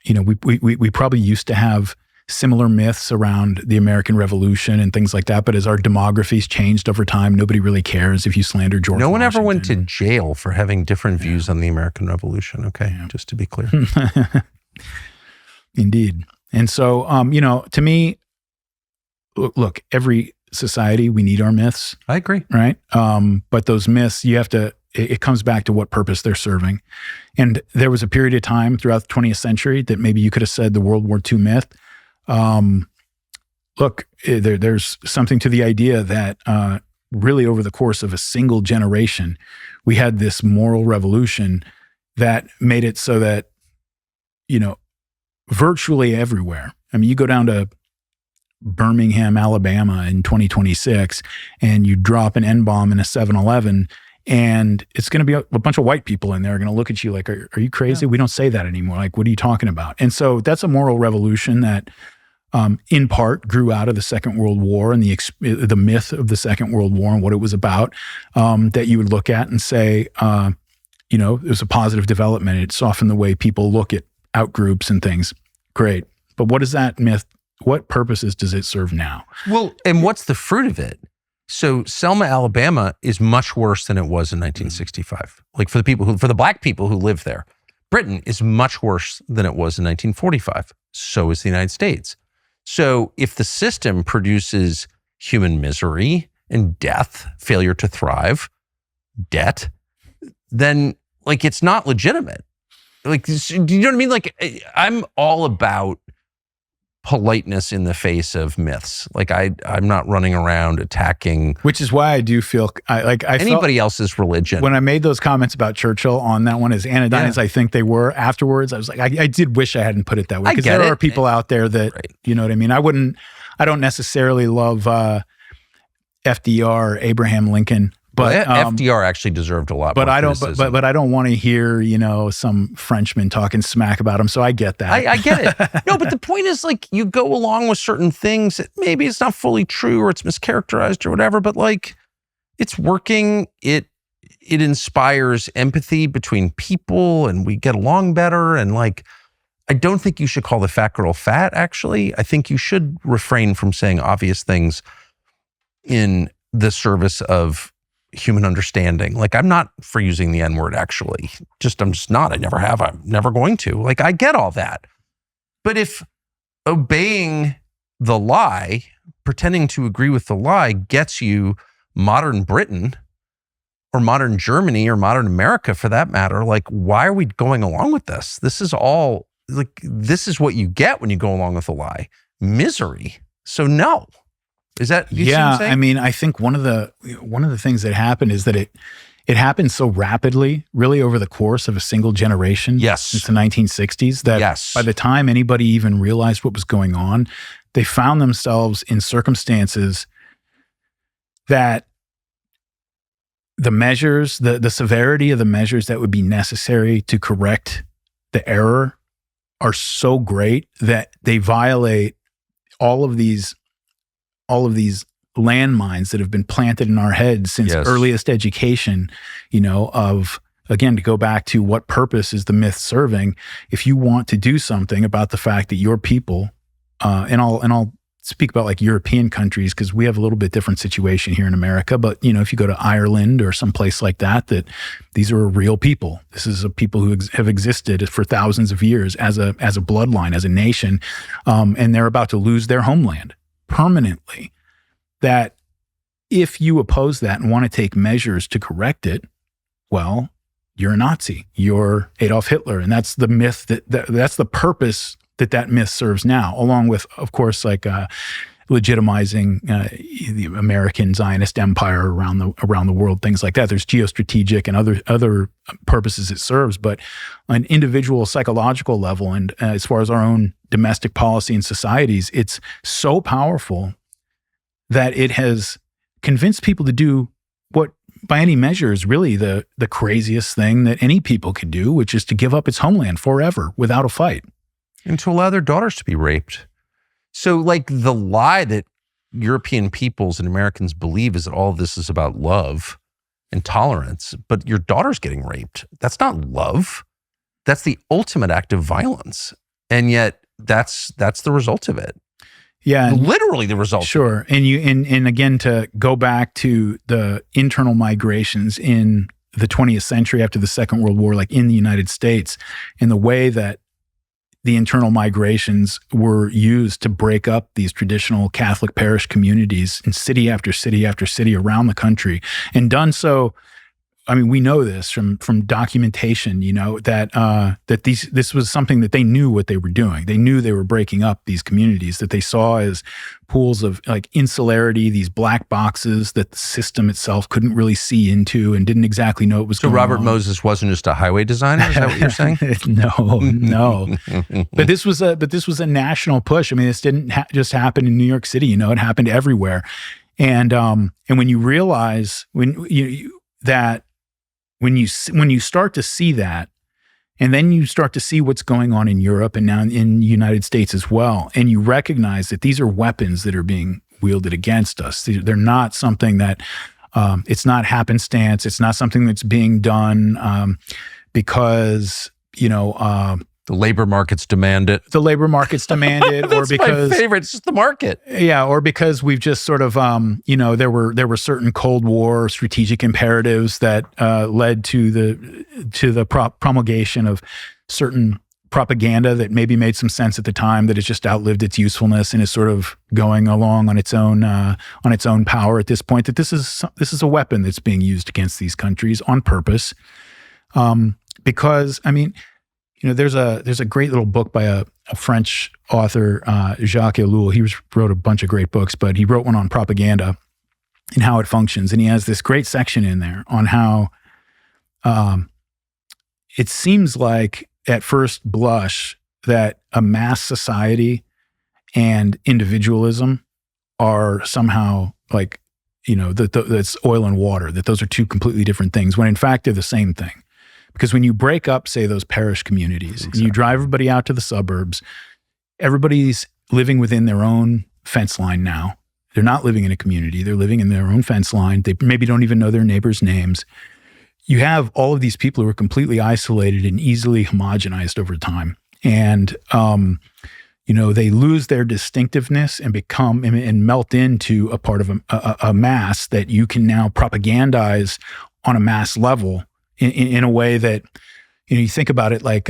S2: we probably used to have similar myths around the American Revolution and things like that. But as our demographies changed over time, nobody really cares if you slander George
S1: No one
S2: Washington.
S1: ever went to jail for having different views on the American Revolution. Okay, just to be clear.
S2: Indeed. And so, to me, look, every society, we need our myths.
S1: I agree.
S2: Right? But those myths, it comes back to what purpose they're serving. And there was a period of time throughout the 20th century that maybe you could have said the World War II myth. There's something to the idea that really over the course of a single generation, we had this moral revolution that made it so that, virtually everywhere. I mean, you go down to Birmingham, Alabama in 2026, and you drop an N-bomb in a 7-Eleven, and it's going to be a bunch of white people in there are going to look at you like, are you crazy? Yeah. We don't say that anymore. Like, what are you talking about? And so that's a moral revolution that in part grew out of the Second World War and the myth of the Second World War and what it was about, that you would look at and say, it was a positive development. It softened the way people look at outgroups and things. Great. But what does that myth what purposes does it serve now?
S1: Well, and what's the fruit of it? So Selma, Alabama is much worse than it was in 1965. Like for the black people who live there. Britain is much worse than it was in 1945. So is the United States. So if the system produces human misery and death, failure to thrive, debt, then like it's not legitimate. Like, do you know what I mean? Like I'm all about politeness in the face of myths. Like I'm not running around attacking,
S2: which is why I do feel
S1: anybody else's religion.
S2: When I made those comments about Churchill on that one, as anodyne as I think they were afterwards, I was like, I did wish I hadn't put it that way, because there are people out there that, you know what I mean? I don't necessarily love FDR, Abraham Lincoln. But
S1: FDR actually deserved a lot more criticism.
S2: But I don't want to hear, some Frenchman talking smack about him. So I get that.
S1: I get it. No, but the point is, like, you go along with certain things that maybe it's not fully true or it's mischaracterized or whatever, but like it's working. It inspires empathy between people and we get along better. And like, I don't think you should call the fat girl fat, actually. I think you should refrain from saying obvious things in the service of human understanding. Like, I'm not for using the N-word, actually. I'm just not. I never have. I'm never going to. Like, I get all that. But if obeying the lie, pretending to agree with the lie, gets you modern Britain or modern Germany or modern America for that matter, like, why are we going along with this? This is all, like, this is what you get when you go along with a lie. Misery. So no. Is that, you see what I'm saying?
S2: I mean, I think one of the things that happened is that it happened so rapidly, really over the course of a single generation.
S1: Yes.
S2: Since the 1960s, that by the time anybody even realized what was going on, they found themselves in circumstances that the measures, the severity of the measures that would be necessary to correct the error are so great that they violate all of these landmines that have been planted in our heads since earliest education, of, again, to go back to what purpose is the myth serving. If you want to do something about the fact that your people, and I'll speak about like European countries, because we have a little bit different situation here in America, but if you go to Ireland or someplace like that these are a real people. This is a people who have existed for thousands of years as a bloodline, as a nation, and they're about to lose their homeland permanently. That if you oppose that and want to take measures to correct it, well, you're a Nazi, you're Adolf Hitler. And that's the myth that's the purpose that myth serves now, along with, of course, like legitimizing the American Zionist empire around the world, things like that. There's geostrategic and other purposes it serves, but on an individual psychological level and as far as our own domestic policy and societies, it's so powerful that it has convinced people to do what, by any measure, is really the craziest thing that any people could do, which is to give up its homeland forever without a fight.
S1: And to allow their daughters to be raped. So, like, the lie that European peoples and Americans believe is that all of this is about love and tolerance, but your daughter's getting raped. That's not love. That's the ultimate act of violence. And yet that's the result of it.
S2: Yeah.
S1: Literally the result.
S2: Sure. And again, to go back to the internal migrations in the 20th century after the Second World War, like in the United States, and the way that the internal migrations were used to break up these traditional Catholic parish communities in city after city after city around the country, and done so. I mean, we know this from documentation, that this was something that they knew what they were doing. They knew they were breaking up these communities that they saw as pools of like insularity, these black boxes that the system itself couldn't really see into and didn't exactly know what was going on.
S1: So Robert Moses wasn't just a highway designer? Is that what you're saying?
S2: No. But this was a national push. I mean, this didn't just happen in New York City. It happened everywhere. And when you realize when you start to see that, and then you start to see what's going on in Europe and now in the United States as well, and you recognize that these are weapons that are being wielded against us. They're not something that, it's not happenstance. It's not something that's being done because,
S1: The labor markets demand it.
S2: The labor markets demand it, or
S1: That's
S2: because
S1: my favorite. It's just the market.
S2: Yeah, or because we've just sort of, there were certain Cold War strategic imperatives that led to the promulgation of certain propaganda that maybe made some sense at the time, that has just outlived its usefulness and is sort of going along on its own power at this point. That this is a weapon that's being used against these countries on purpose, because I mean. There's a great little book by a French author, Jacques Ellul. He wrote a bunch of great books, but he wrote one on propaganda and how it functions. And he has this great section in there on how it seems like at first blush that a mass society and individualism are somehow like, that's oil and water, that those are two completely different things, when in fact they're the same thing. Because when you break up, say, those parish communities, and you drive everybody out to the suburbs, everybody's living within their own fence line now. They're not living in a community. They're living in their own fence line. They maybe don't even know their neighbors' names. You have all of these people who are completely isolated and easily homogenized over time. And, they lose their distinctiveness and become and melt into a part of a mass that you can now propagandize on a mass level. In a way that, you think about it like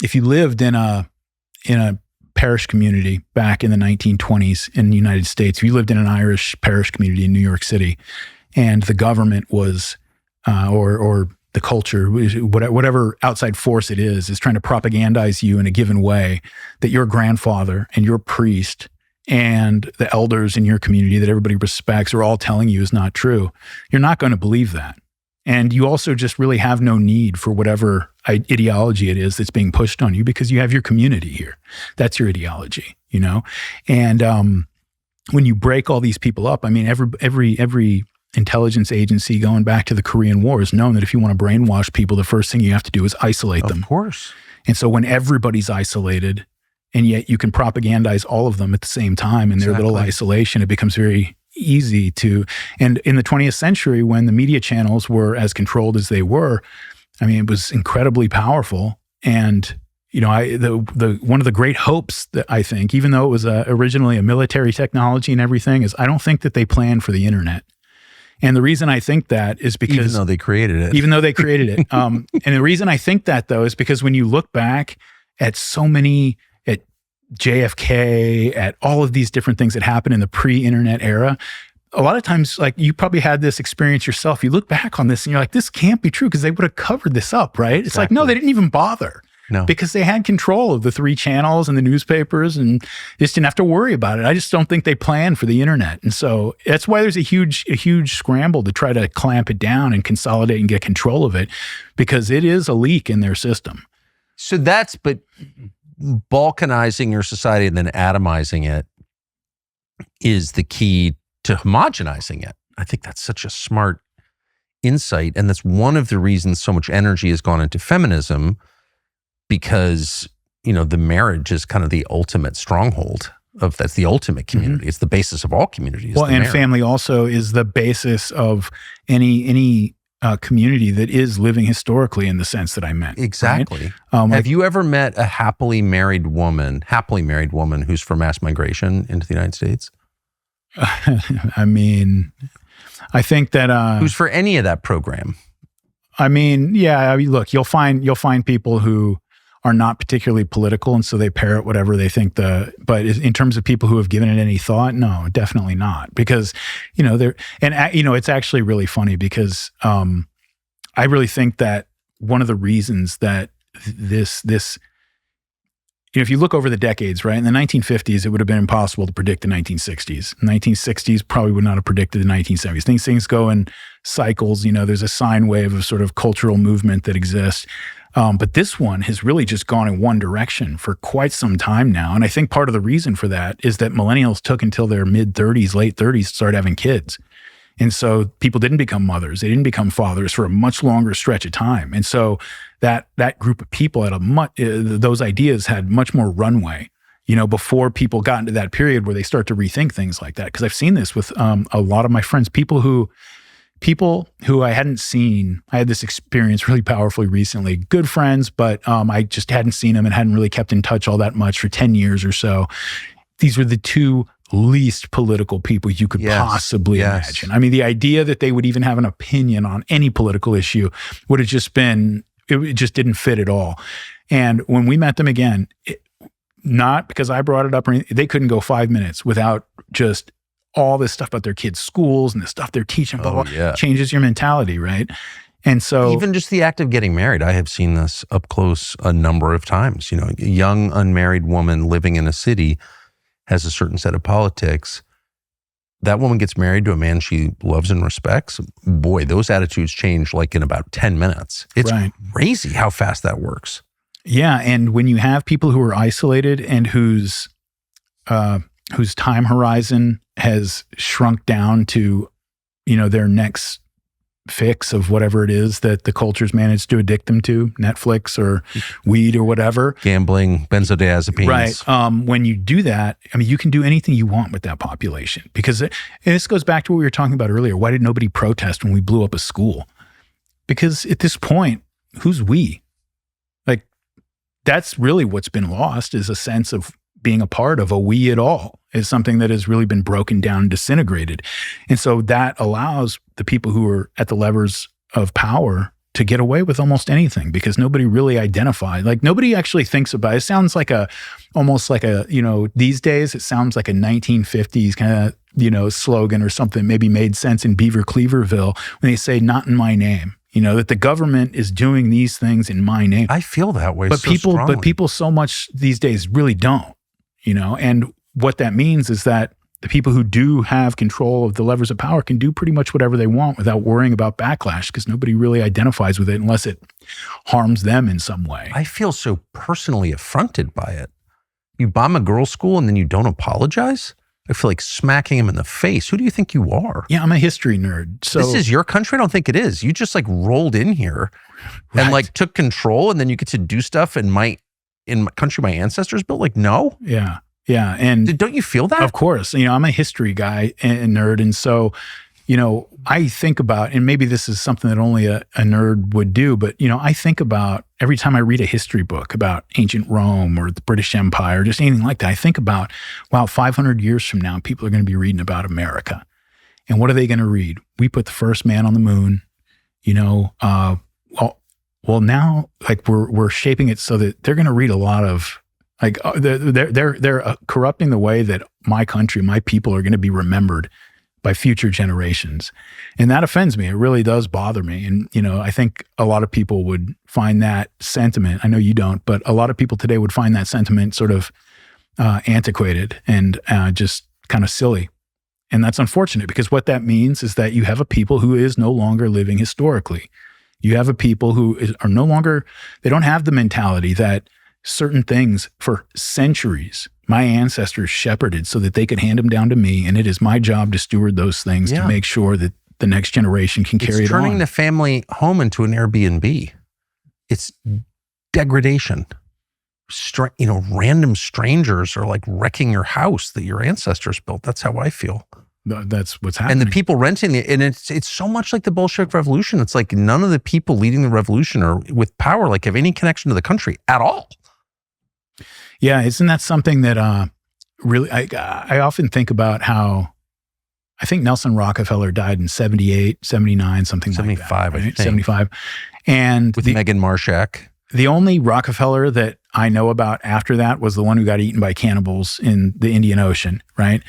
S2: if you lived in a parish community back in the 1920s in the United States, if you lived in an Irish parish community in New York City, and the government was, or the culture, whatever outside force it is trying to propagandize you in a given way, that your grandfather and your priest and the elders in your community that everybody respects are all telling you is not true, you're not going to believe that. And you also just really have no need for whatever ideology it is that's being pushed on you, because you have your community here. That's your ideology, And when you break all these people up, I mean, every intelligence agency going back to the Korean War has known that if you want to brainwash people, the first thing you have to do is isolate them.
S1: Of course.
S2: And so when everybody's isolated, and yet you can propagandize all of them at the same time in their little isolation, it becomes very easy to, and in the 20th century, when the media channels were as controlled as they were, I mean, it was incredibly powerful. And, one of the great hopes that I think, even though it was originally a military technology and everything, is I don't think that they planned for the internet. And the reason I think that is because—
S1: Even though they created it.
S2: And the reason I think that, though, is because when you look back at so many, at JFK, at all of these different things that happened in the pre-internet era, a lot of times, like, you probably had this experience yourself. You look back on this and you're like, this can't be true, because they would have covered this up, right? It's like, no, they didn't even bother.
S1: No.
S2: Because they had control of the 3 channels and the newspapers and just didn't have to worry about it. I just don't think they planned for the internet. And so that's why there's a huge scramble to try to clamp it down and consolidate and get control of it, because it is a leak in their system.
S1: So but balkanizing your society and then atomizing it is the key to homogenizing it. I think that's such a smart insight. And that's one of the reasons so much energy has gone into feminism, because, the marriage is kind of the ultimate stronghold that's the ultimate community. Mm-hmm. It's the basis of all communities.
S2: Well, and family also is the basis of any community that is living historically in the sense that I meant.
S1: Exactly.
S2: Right?
S1: Have you ever met a happily married woman who's for mass migration into the United States?
S2: I mean, I think that
S1: who's for any of that program?
S2: I mean, yeah. I mean, look, you'll find people who are not particularly political, and so they parrot whatever they think but in terms of people who have given it any thought, no, definitely not. Because, it's actually really funny, because I really think that one of the reasons that this if you look over the decades, right, in the 1950s, it would have been impossible to predict the 1960s. The 1960s probably would not have predicted the 1970s. Things go in cycles. There's a sine wave of sort of cultural movement that exists. But this one has really just gone in one direction for quite some time now. And I think part of the reason for that is that millennials took until their mid-30s, late 30s to start having kids. And so people didn't become mothers. They didn't become fathers for a much longer stretch of time. And so that group of people had those ideas had much more runway, before people got into that period where they start to rethink things like that. Because I've seen this with a lot of my friends, people who people who I hadn't seen. I had this experience really powerfully recently. Good friends, but I just hadn't seen them and hadn't really kept in touch all that much for 10 years or so. These were the two least political people you could possibly imagine. I mean, the idea that they would even have an opinion on any political issue would have just been, it just didn't fit at all. And when we met them again, not because I brought it up or anything, they couldn't go 5 minutes without just all this stuff about their kids' schools and the stuff they're teaching, blah, blah, changes your mentality, right? And so
S1: even just the act of getting married, I have seen this up close a number of times. You know, a young unmarried woman living in a city has a certain set of politics. That woman gets married to a man she loves and respects. Boy, those attitudes change like in about 10 minutes. It's crazy how fast that works.
S2: Yeah, and when you have people who are isolated and whose time horizon has shrunk down to, you know, their next fix of whatever it is that the culture's managed to addict them to, Netflix or weed or whatever.
S1: Gambling, benzodiazepines.
S2: Right. When you do that, I mean, you can do anything you want with that population because and this goes back to what we were talking about earlier. Why did nobody protest when we blew up a school? Because at this point, who's we? Like, that's really what's been lost is a sense of being a part of a we at all is something that has really been broken down and disintegrated. And so that allows the people who are at the levers of power to get away with almost anything because nobody really identified. Like nobody actually thinks about it. It sounds like almost like a, you know, these days it sounds like a 1950s kind of, you know, slogan or something maybe made sense in Beaver Cleaverville when they say not in my name. You know, that the government is doing these things in my name.
S1: I feel that way.
S2: But people so much these days really don't, you know, and what that means is that the people who do have control of the levers of power can do pretty much whatever they want without worrying about backlash because nobody really identifies with it unless it harms them in some way.
S1: I feel so personally affronted by it. You bomb a girls' school and then you don't apologize? I feel like smacking him in the face. Who do you think you are?
S2: Yeah, I'm a history nerd. So
S1: this is your country? I don't think it is. You just like rolled in here and like took control and then you get to do stuff in my country my ancestors built? Like, no.
S2: Yeah. Yeah. And
S1: don't you feel that?
S2: Of course. You know, I'm a history guy and nerd. And so, you know, I think about, and maybe this is something that only a nerd would do, but, you know, I think about every time I read a history book about ancient Rome or the British Empire, just anything like that, I think about, wow, 500 years from now, people are going to be reading about America. And what are they going to read? We put the first man on the moon, you know, well now, like we're shaping it so that they're going to read a lot of, like they're corrupting the way that my country, my people are going to be remembered by future generations. And that offends me. It really does bother me. And, you know, I think a lot of people would find that sentiment, I know you don't, but a lot of people today would find that sentiment sort of antiquated and just kind of silly. And that's unfortunate because what that means is that you have a people who is no longer living historically. You have a people who are no longer, they don't have the mentality that certain things for centuries my ancestors shepherded so that they could hand them down to me, and it is my job to steward those things to make sure that the next generation can carry it on.
S1: It's turning the family home into an Airbnb. It's degradation. You know, random strangers are like wrecking your house that your ancestors built. That's how I feel.
S2: That's what's happening.
S1: And the people renting it, and it's so much like the Bolshevik Revolution. It's like none of the people leading the revolution or with power like have any connection to the country at all.
S2: Yeah, isn't that something that really, I often think about how, I think Nelson Rockefeller died in 78, 79, something
S1: 75,
S2: like that. Right?
S1: I think.
S2: 75. And
S1: with Meghan Marshak.
S2: The only Rockefeller that I know about after that was the one who got eaten by cannibals in the Indian Ocean, right?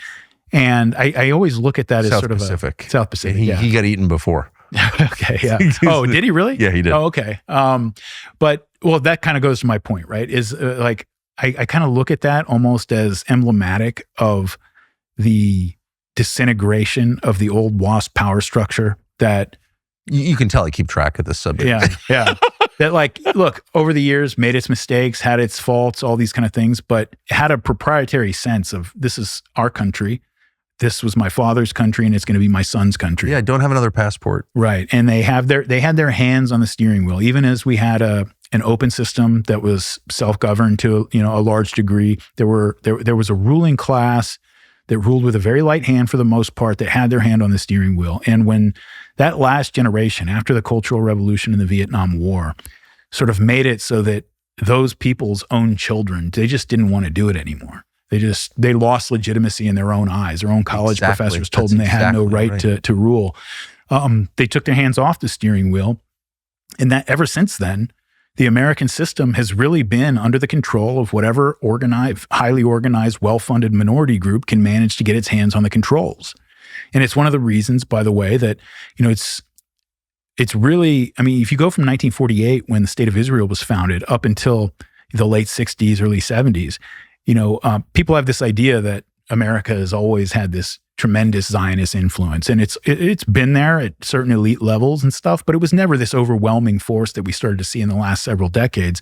S2: And I always look at that as sort of
S1: Pacific.
S2: South Pacific.
S1: He got eaten before.
S2: Okay, yeah. Oh, did he really?
S1: Yeah, he did.
S2: Oh, okay. But, well, that kind of goes to my point, right? Is like, I kind of look at that almost as emblematic of the disintegration of the old WASP power structure that...
S1: You can tell I keep track of this subject.
S2: Yeah. That like, look, over the years, made its mistakes, had its faults, all these kind of things, but had a proprietary sense of this is our country. This was my father's country and it's going to be my son's country.
S1: Yeah, I don't have another passport.
S2: Right. And they had their hands on the steering wheel, even as we had an open system that was self-governed to, you know, a large degree. There was a ruling class that ruled with a very light hand for the most part, that had their hand on the steering wheel. And when that last generation, after the Cultural Revolution and the Vietnam War, sort of made it so that those people's own children, they just didn't want to do it anymore. They lost legitimacy in their own eyes. Their own college professors told them they had no right to rule. They took their hands off the steering wheel. And that ever since then, the American system has really been under the control of whatever highly organized, well-funded minority group can manage to get its hands on the controls. And it's one of the reasons, by the way, that, it's really, if you go from 1948, when the State of Israel was founded, up until the late 60s, early 70s, people have this idea that America has always had this tremendous Zionist influence. And it's been there at certain elite levels and stuff, but it was never this overwhelming force that we started to see in the last several decades.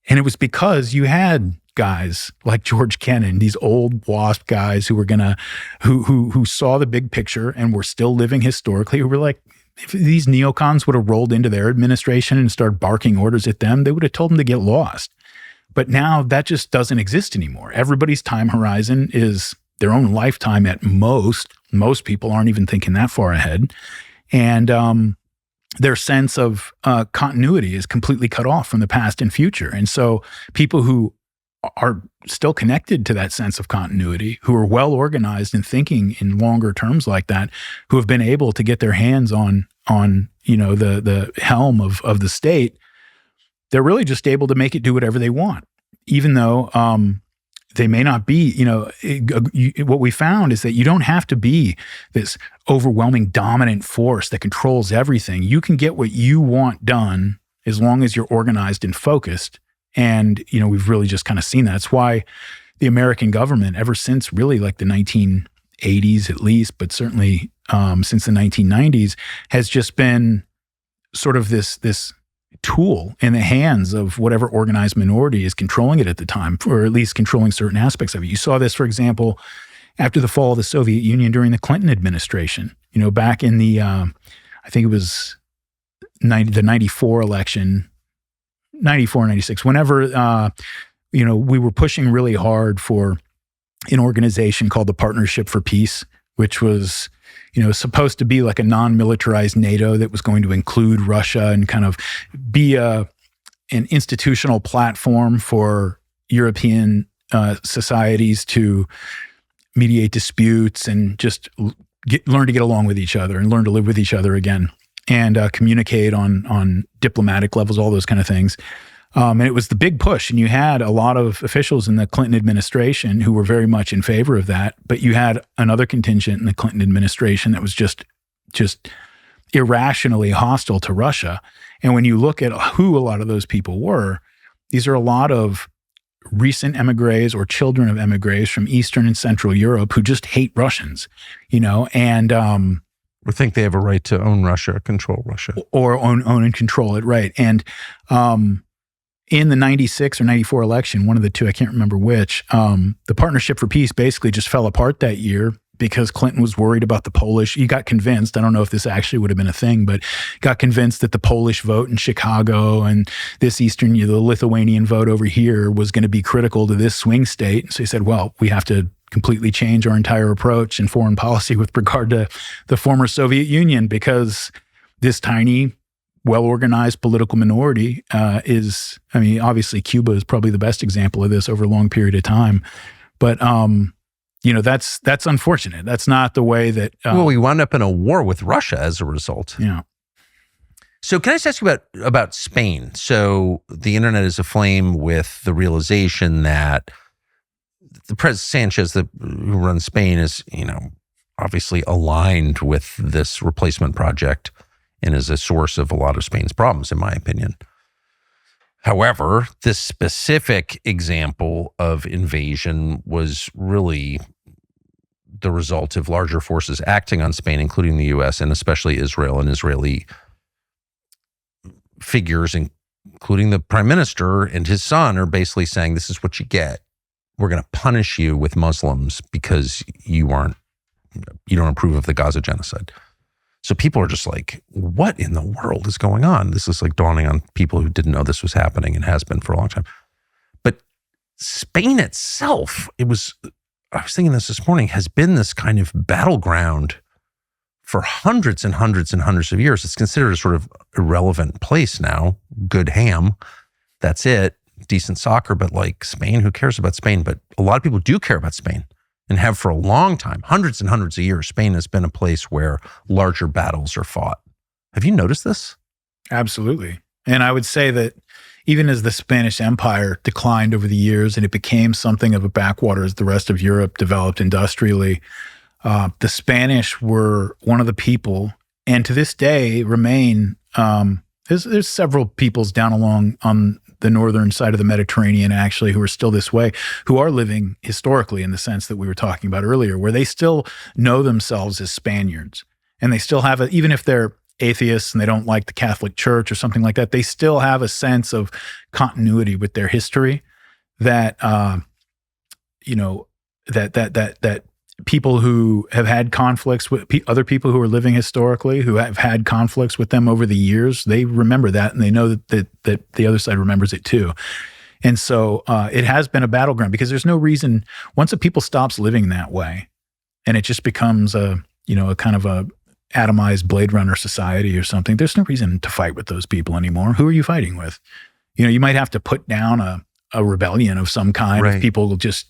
S2: And it was because you had guys like George Kennan, these old WASP guys who were who saw the big picture and were still living historically, who were like, if these neocons would have rolled into their administration and started barking orders at them, they would have told them to get lost. But now that just doesn't exist anymore. Everybody's time horizon is their own lifetime at most. Most people aren't even thinking that far ahead. And their sense of continuity is completely cut off from the past and future. And so people who are still connected to that sense of continuity, who are well organized and thinking in longer terms like that, who have been able to get their hands on the helm of the state, they're really just able to make it do whatever they want, even though they may not be, what we found is that you don't have to be this overwhelming dominant force that controls everything. You can get what you want done as long as you're organized and focused. And, we've really just kind of seen that. That's why the American government, ever since really like the 1980s at least, but certainly since the 1990s, has just been sort of this tool in the hands of whatever organized minority is controlling it at the time, or at least controlling certain aspects of it. You saw this, for example, after the fall of the Soviet Union during the Clinton administration, back in the, I think it was the 94 election, 94, 96, whenever, we were pushing really hard for an organization called the Partnership for Peace, which was, supposed to be like a non-militarized NATO that was going to include Russia and kind of be an institutional platform for European societies to mediate disputes and just learn to get along with each other and learn to live with each other again, and communicate on diplomatic levels, all those kind of things. And it was the big push, and you had a lot of officials in the Clinton administration who were very much in favor of that, but you had another contingent in the Clinton administration that was just irrationally hostile to Russia. And when you look at who a lot of those people were, these are a lot of recent emigres or children of emigres from Eastern and Central Europe who just hate Russians, and
S1: or think they have a right to own Russia, control Russia.
S2: Or own and control it, right. And in the 96 or 94 election, one of the two, I can't remember which, the Partnership for Peace basically just fell apart that year because Clinton was worried about the Polish. He got convinced, I don't know if this actually would have been a thing, but got convinced that the Polish vote in Chicago and this the Lithuanian vote over here was going to be critical to this swing state. So he said, well, we have to completely change our entire approach in foreign policy with regard to the former Soviet Union, because this tiny, well-organized political minority obviously Cuba is probably the best example of this over a long period of time. But, that's unfortunate. That's not the way that...
S1: we wound up in a war with Russia as a result.
S2: Yeah.
S1: So can I just ask you about Spain? So the internet is aflame with the realization that the President Sanchez who runs Spain is, obviously aligned with this replacement project and is a source of a lot of Spain's problems, in my opinion. However, this specific example of invasion was really the result of larger forces acting on Spain, including the U.S. and especially Israel, and Israeli figures, including the prime minister and his son, are basically saying, this is what you get. We're going to punish you with Muslims because you don't approve of the Gaza genocide. So people are just like, what in the world is going on? This is like dawning on people who didn't know this was happening and has been for a long time. But Spain itself, it was I was thinking this morning, has been this kind of battleground for hundreds and hundreds and hundreds of years. It's considered a sort of irrelevant place now. Good ham, that's it. Decent soccer, but like Spain, who cares about Spain? But a lot of people do care about Spain and have for a long time, hundreds and hundreds of years. Spain has been a place where larger battles are fought. Have you noticed this?
S2: Absolutely. And I would say that even as the Spanish Empire declined over the years and it became something of a backwater as the rest of Europe developed industrially, the Spanish were one of the people, and to this day remain, there's several peoples down along on the northern side of the Mediterranean actually who are still this way, who are living historically in the sense that we were talking about earlier, where they still know themselves as Spaniards. And they still have, even if they're atheists and they don't like the Catholic Church or something like that, they still have a sense of continuity with their history that, that people who have had conflicts with other people who are living historically, who have had conflicts with them over the years, they remember that, and they know that the other side remembers it too. And so it has been a battleground because there's no reason, once a people stops living that way and it just becomes a kind of a atomized Blade Runner society or something, there's no reason to fight with those people anymore. Who are you fighting with? You might have to put down a rebellion of some kind.
S1: Right.
S2: If people will just,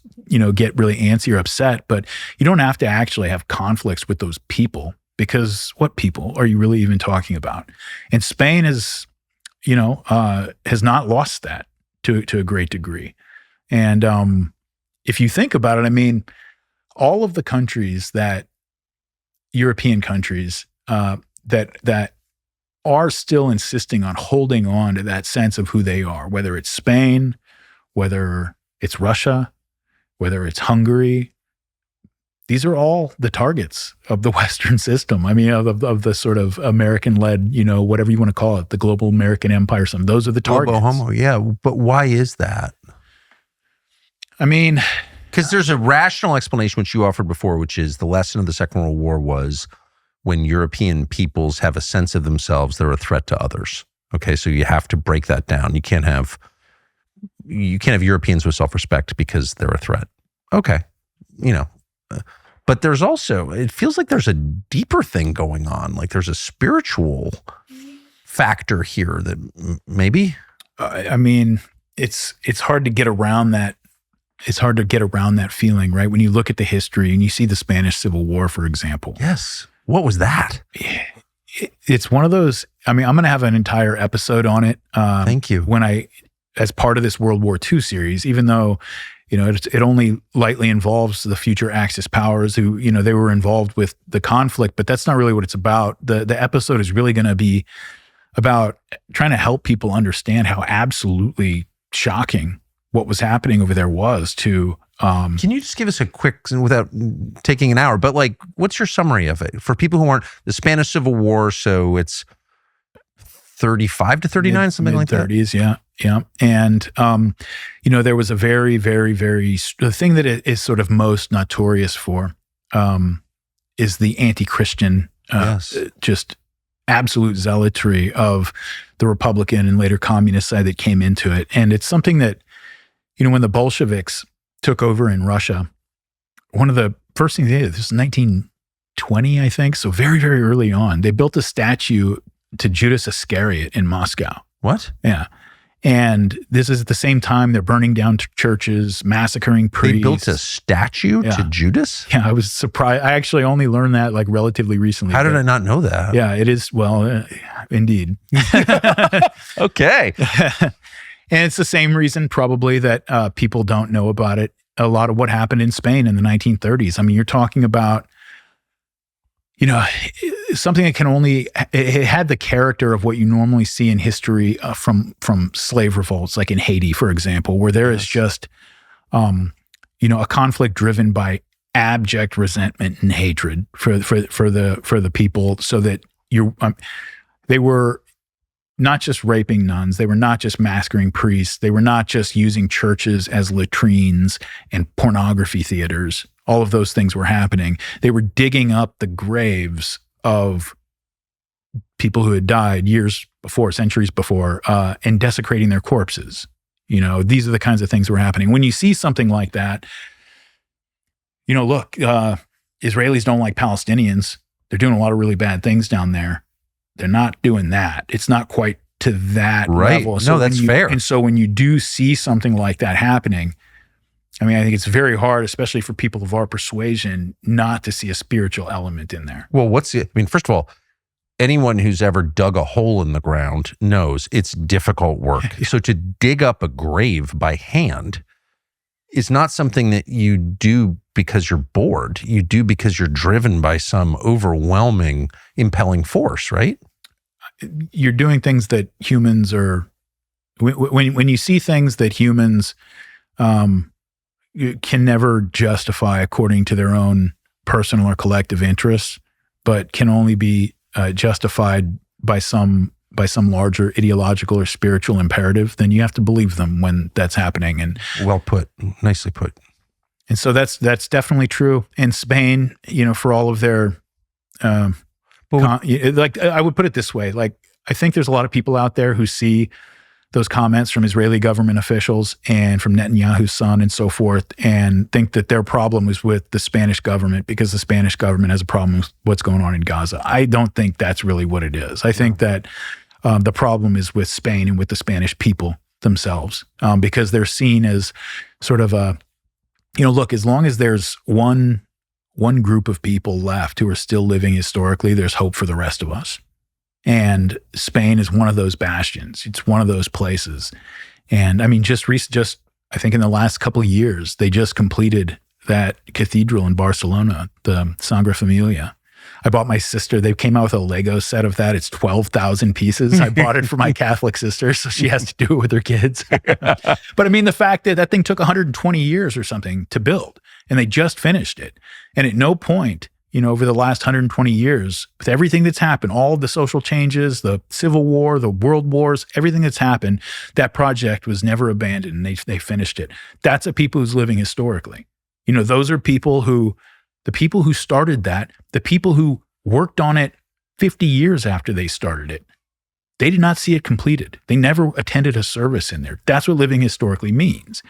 S2: get really antsy or upset, but you don't have to actually have conflicts with those people, because what people are you really even talking about? And Spain has not lost that to a great degree. And if you think about it, I mean, all of the countries European countries that are still insisting on holding on to that sense of who they are, whether it's Spain, whether it's Russia, whether it's Hungary, these are all the targets of the Western system. I mean, of the sort of American-led, whatever you want to call it, the global American empire. Those are the targets.
S1: Globo homo, yeah. But why is that?
S2: I mean,
S1: because there's a rational explanation which you offered before, which is the lesson of the Second World War was when European peoples have a sense of themselves, they're a threat to others. Okay, so you have to break that down. You can't have Europeans with self-respect because they're a threat. Okay, but there's also, it feels like there's a deeper thing going on. Like there's a spiritual factor here that maybe.
S2: I mean, it's hard to get around that. It's hard to get around that feeling, right? When you look at the history and you see the Spanish Civil War, for example.
S1: Yes. What was that?
S2: It's one of those, I mean, I'm going to have an entire episode on it.
S1: Thank you.
S2: As part of this World War II series, even though, it only lightly involves the future Axis powers who, they were involved with the conflict, but that's not really what it's about. The episode is really going to be about trying to help people understand how absolutely shocking what was happening over there was to.
S1: Can you just give us a quick, without taking an hour, but like, what's your summary of it for people who aren't the Spanish Civil War? So it's 35 to 39, something like that.
S2: 30s, yeah. Yeah. And, there was a very, very, very, the thing that it is sort of most notorious for is the anti-Christian, just absolute zealotry of the Republican and later communist side that came into it. And it's something that, when the Bolsheviks took over in Russia, one of the first things they did, this is 1920, I think, so very, very early on, they built a statue to Judas Iscariot in Moscow.
S1: What?
S2: Yeah. And this is at the same time they're burning down churches, massacring priests.
S1: They built a statue to Judas?
S2: Yeah, I was surprised. I actually only learned that like relatively recently.
S1: How did I not know that?
S2: Yeah, it is. Well, indeed.
S1: Okay.
S2: And it's the same reason probably that people don't know about it. A lot of what happened in Spain in the 1930s. I mean, you're talking about, something that can only, it had the character of what you normally see in history from slave revolts, like in Haiti, for example, where there is just, a conflict driven by abject resentment and hatred for the people, so that they were not just raping nuns, they were not just massacring priests, they were not just using churches as latrines and pornography theaters. All of those things were happening. They were digging up the graves of people who had died years before, centuries before, and desecrating their corpses. These are the kinds of things that were happening. When you see something like that, look, Israelis don't like Palestinians. They're doing a lot of really bad things down there. They're not doing that. It's not quite to that level.
S1: So that's fair.
S2: And so when you do see something like that happening, I mean, I think it's very hard, especially for people of our persuasion, not to see a spiritual element in there.
S1: Well, first of all, anyone who's ever dug a hole in the ground knows it's difficult work. So to dig up a grave by hand is not something that you do because you're bored. You do because you're driven by some overwhelming, impelling force, right?
S2: You're doing things that humans are, when you see things that humans can never justify according to their own personal or collective interests, but can only be justified by some larger ideological or spiritual imperative, then you have to believe them when that's happening. And
S1: well put, nicely put.
S2: And so that's definitely true in Spain. For all of their, I would put it this way: like, I think there's a lot of people out there who see those comments from Israeli government officials and from Netanyahu's son and so forth, and think that their problem is with the Spanish government because the Spanish government has a problem with what's going on in Gaza. I don't think that's really what it is. I think that the problem is with Spain and with the Spanish people themselves, because they're seen as sort of a, look, as long as there's one group of people left who are still living historically, there's hope for the rest of us. And Spain is one of those bastions. It's one of those places. And I mean, I think in the last couple of years, they just completed that cathedral in Barcelona, the Sagrada Familia. I bought my sister, they came out with a Lego set of that. It's 12,000 pieces. I bought it for my Catholic sister, so she has to do it with her kids. But I mean, the fact that thing took 120 years or something to build, and they just finished it. And at no point, over the last 120 years, with everything that's happened, all the social changes, the civil war, the world wars, everything that's happened, that project was never abandoned, and they finished it. That's a people who's living historically. Those are the people who started that, the people who worked on it 50 years after they started it, they did not see it completed. They never attended a service in there. That's what living historically means.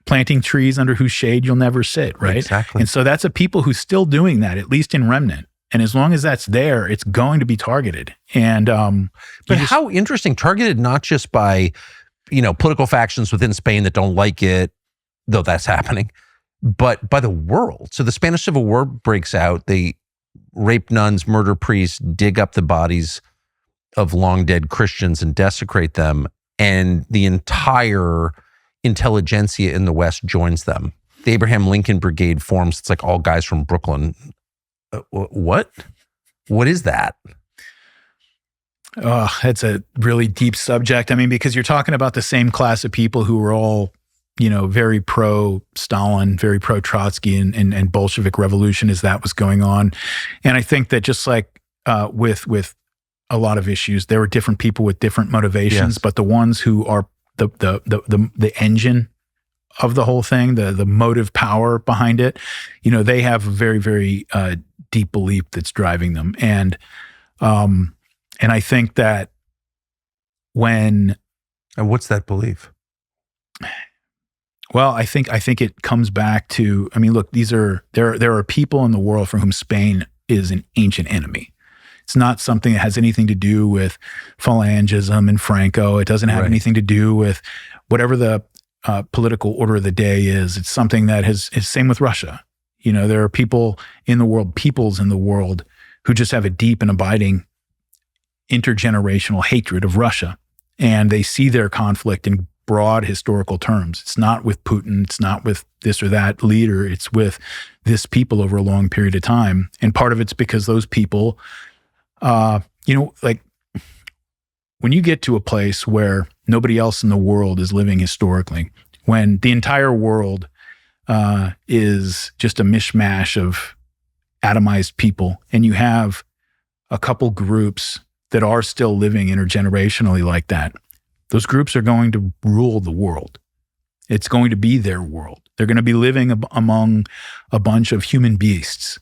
S2: Planting trees under whose shade you'll never sit, right?
S1: Exactly.
S2: And so that's a people who's still doing that, at least in remnant. And as long as that's there, it's going to be targeted. And
S1: but how interesting, targeted not just by, political factions within Spain that don't like it, though that's happening, but by the world. So the Spanish Civil War breaks out. They rape nuns, murder priests, dig up the bodies of long dead Christians and desecrate them. And the entire intelligentsia in the West joins them. The Abraham Lincoln Brigade forms. It's like all guys from Brooklyn. What is that?
S2: Oh, that's a really deep subject. I mean, because you're talking about the same class of people who were all, very pro-Stalin, very pro-Trotsky and Bolshevik revolution as that was going on. And I think that just like with a lot of issues, there were different people with different motivations, but the ones who are the engine of the whole thing, the motive power behind it, they have a very, very deep belief that's driving them. And I think that and
S1: what's that belief?
S2: Well, I think it comes back to, I mean, look, there are people in the world for whom Spain is an ancient enemy. It's not something that has anything to do with Phalangism and Franco. It doesn't have anything to do with whatever the political order of the day is. It's something that is same with Russia. There are peoples in the world who just have a deep and abiding intergenerational hatred of Russia. And they see their conflict in broad historical terms. It's not with Putin. It's not with this or that leader. It's with this people over a long period of time. And part of it's because those people, like when you get to a place where nobody else in the world is living historically, when the entire world is just a mishmash of atomized people, and you have a couple groups that are still living intergenerationally like that, those groups are going to rule the world. It's going to be their world. They're going to be living among a bunch of human beasts.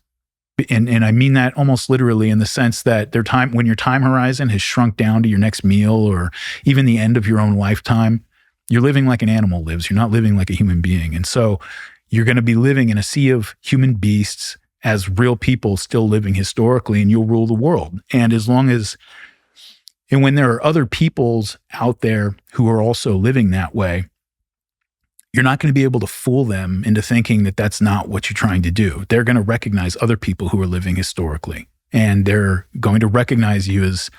S2: And I mean that almost literally in the sense that when your time horizon has shrunk down to your next meal or even the end of your own lifetime, you're living like an animal lives. You're not living like a human being. And so you're going to be living in a sea of human beasts as real people still living historically, and you'll rule the world. And when there are other peoples out there who are also living that way, you're not going to be able to fool them into thinking that that's not what you're trying to do. They're going to recognize other people who are living historically, and they're going to recognize you as,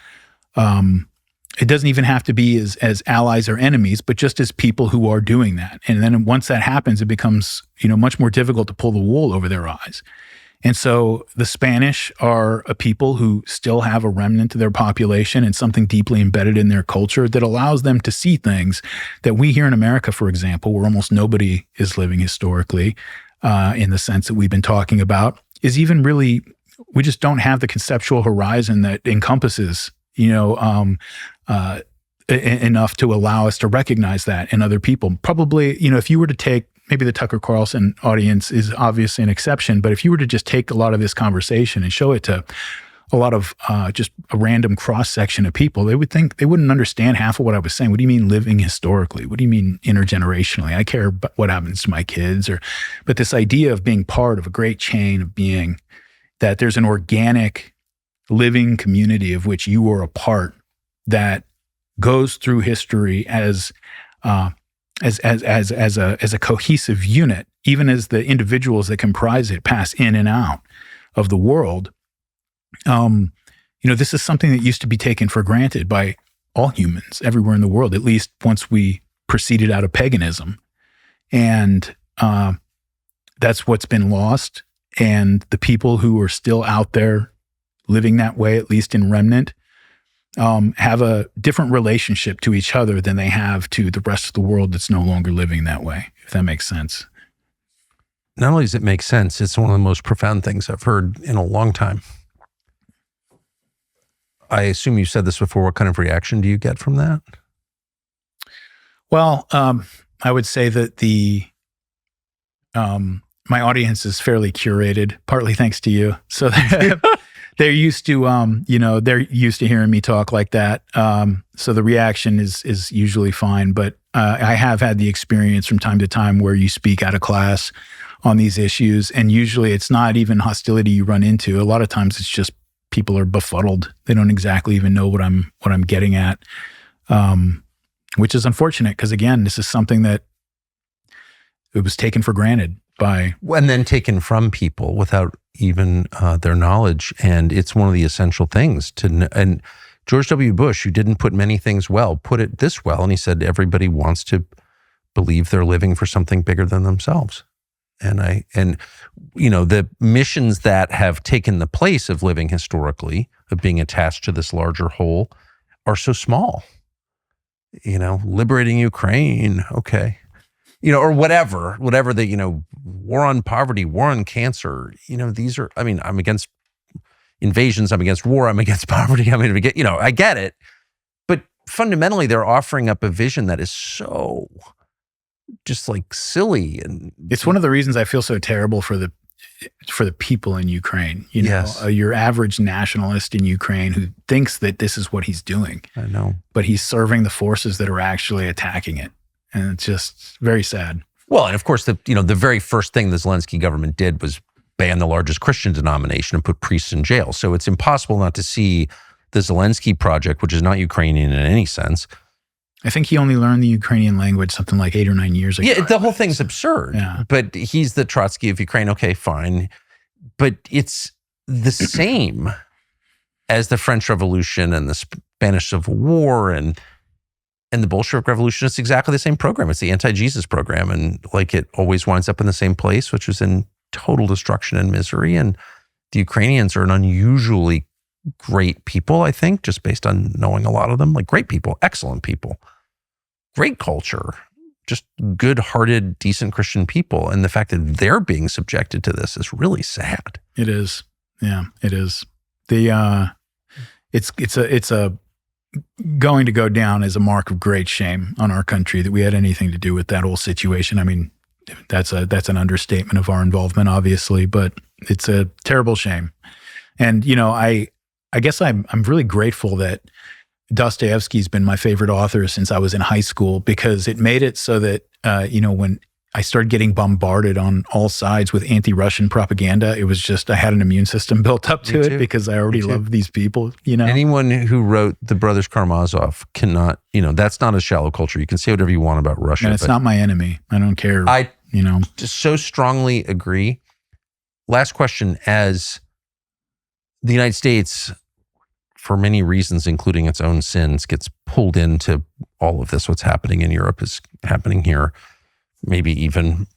S2: it doesn't even have to be as allies or enemies, but just as people who are doing that. And then once that happens, it becomes, much more difficult to pull the wool over their eyes. And so the Spanish are a people who still have a remnant of their population and something deeply embedded in their culture that allows them to see things that we here in America, for example, where almost nobody is living historically in the sense that we've been talking about, is even really, we just don't have the conceptual horizon that encompasses, enough to allow us to recognize that in other people. Probably, if you were to take, maybe the Tucker Carlson audience is obviously an exception, but if you were to just take a lot of this conversation and show it to a lot of just a random cross-section of people, they wouldn't understand half of what I was saying. What do you mean living historically? What do you mean intergenerationally? I care about what happens to my kids, but this idea of being part of a great chain of being, that there's an organic living community of which you are a part that goes through history as a cohesive unit, even as the individuals that comprise it pass in and out of the world. This is something that used to be taken for granted by all humans everywhere in the world, at least once we proceeded out of paganism. And that's what's been lost. And the people who are still out there living that way, at least in remnant, have a different relationship to each other than they have to the rest of the world that's no longer living that way, if that makes sense.
S1: Not only does it make sense, it's one of the most profound things I've heard in a long time. I assume you said this before. What kind of reaction do you get from that?
S2: Well, I would say that my audience is fairly curated, partly thanks to you. So they're used to, they're used to hearing me talk like that. So the reaction is usually fine. But I have had the experience from time to time where you speak out of class on these issues, and usually it's not even hostility you run into. A lot of times it's just people are befuddled. They don't exactly even know what I'm getting at, which is unfortunate because, again, this is something that it was taken for granted by,
S1: and then taken from people without even their knowledge. And it's one of the essential things and George W. Bush, who didn't put many things well, put it this well. And he said, everybody wants to believe they're living for something bigger than themselves. And the missions that have taken the place of living historically, of being attached to this larger whole, are so small. Liberating Ukraine, okay. Or whatever the, war on poverty, war on cancer, these are, I'm against invasions, I'm against war, I'm against poverty, I get it. But fundamentally, they're offering up a vision that is so just like silly. And
S2: it's one of the reasons I feel so terrible for the people in Ukraine.
S1: Yes.
S2: Your average nationalist in Ukraine who thinks that this is what he's doing.
S1: I know.
S2: But he's serving the forces that are actually attacking it. And it's just very sad.
S1: Well, and of course, the very first thing the Zelensky government did was ban the largest Christian denomination and put priests in jail. So it's impossible not to see the Zelensky project, which is not Ukrainian in any sense.
S2: I think he only learned the Ukrainian language something like 8 or 9 years ago.
S1: Yeah, the whole thing's absurd.
S2: Yeah.
S1: But he's the Trotsky of Ukraine. Okay, fine. But it's the same as the French Revolution and the Spanish Civil War and the Bolshevik Revolution. It's exactly the same program. It's the anti-Jesus program. And it always winds up in the same place, which was in total destruction and misery. And the Ukrainians are an unusually great people, I think, just based on knowing a lot of them. Great people, excellent people, great culture, just good-hearted, decent Christian people. And the fact that they're being subjected to this is really sad.
S2: It is. Yeah, it is. It's going to go down as a mark of great shame on our country that we had anything to do with that whole situation. That's an understatement of our involvement, obviously, but it's a terrible shame. And I guess I'm really grateful that Dostoevsky's been my favorite author since I was in high school, because it made it so that when I started getting bombarded on all sides with anti-Russian propaganda. It was just, I had an immune system built up to it because I already love these people, you know?
S1: Anyone who wrote The Brothers Karamazov cannot, that's not a shallow culture. You can say whatever you want about Russia.
S2: And it's not my enemy. I don't care.
S1: I just so strongly agree. Last question. As the United States, for many reasons, including its own sins, gets pulled into all of this, what's happening in Europe is happening here. Maybe even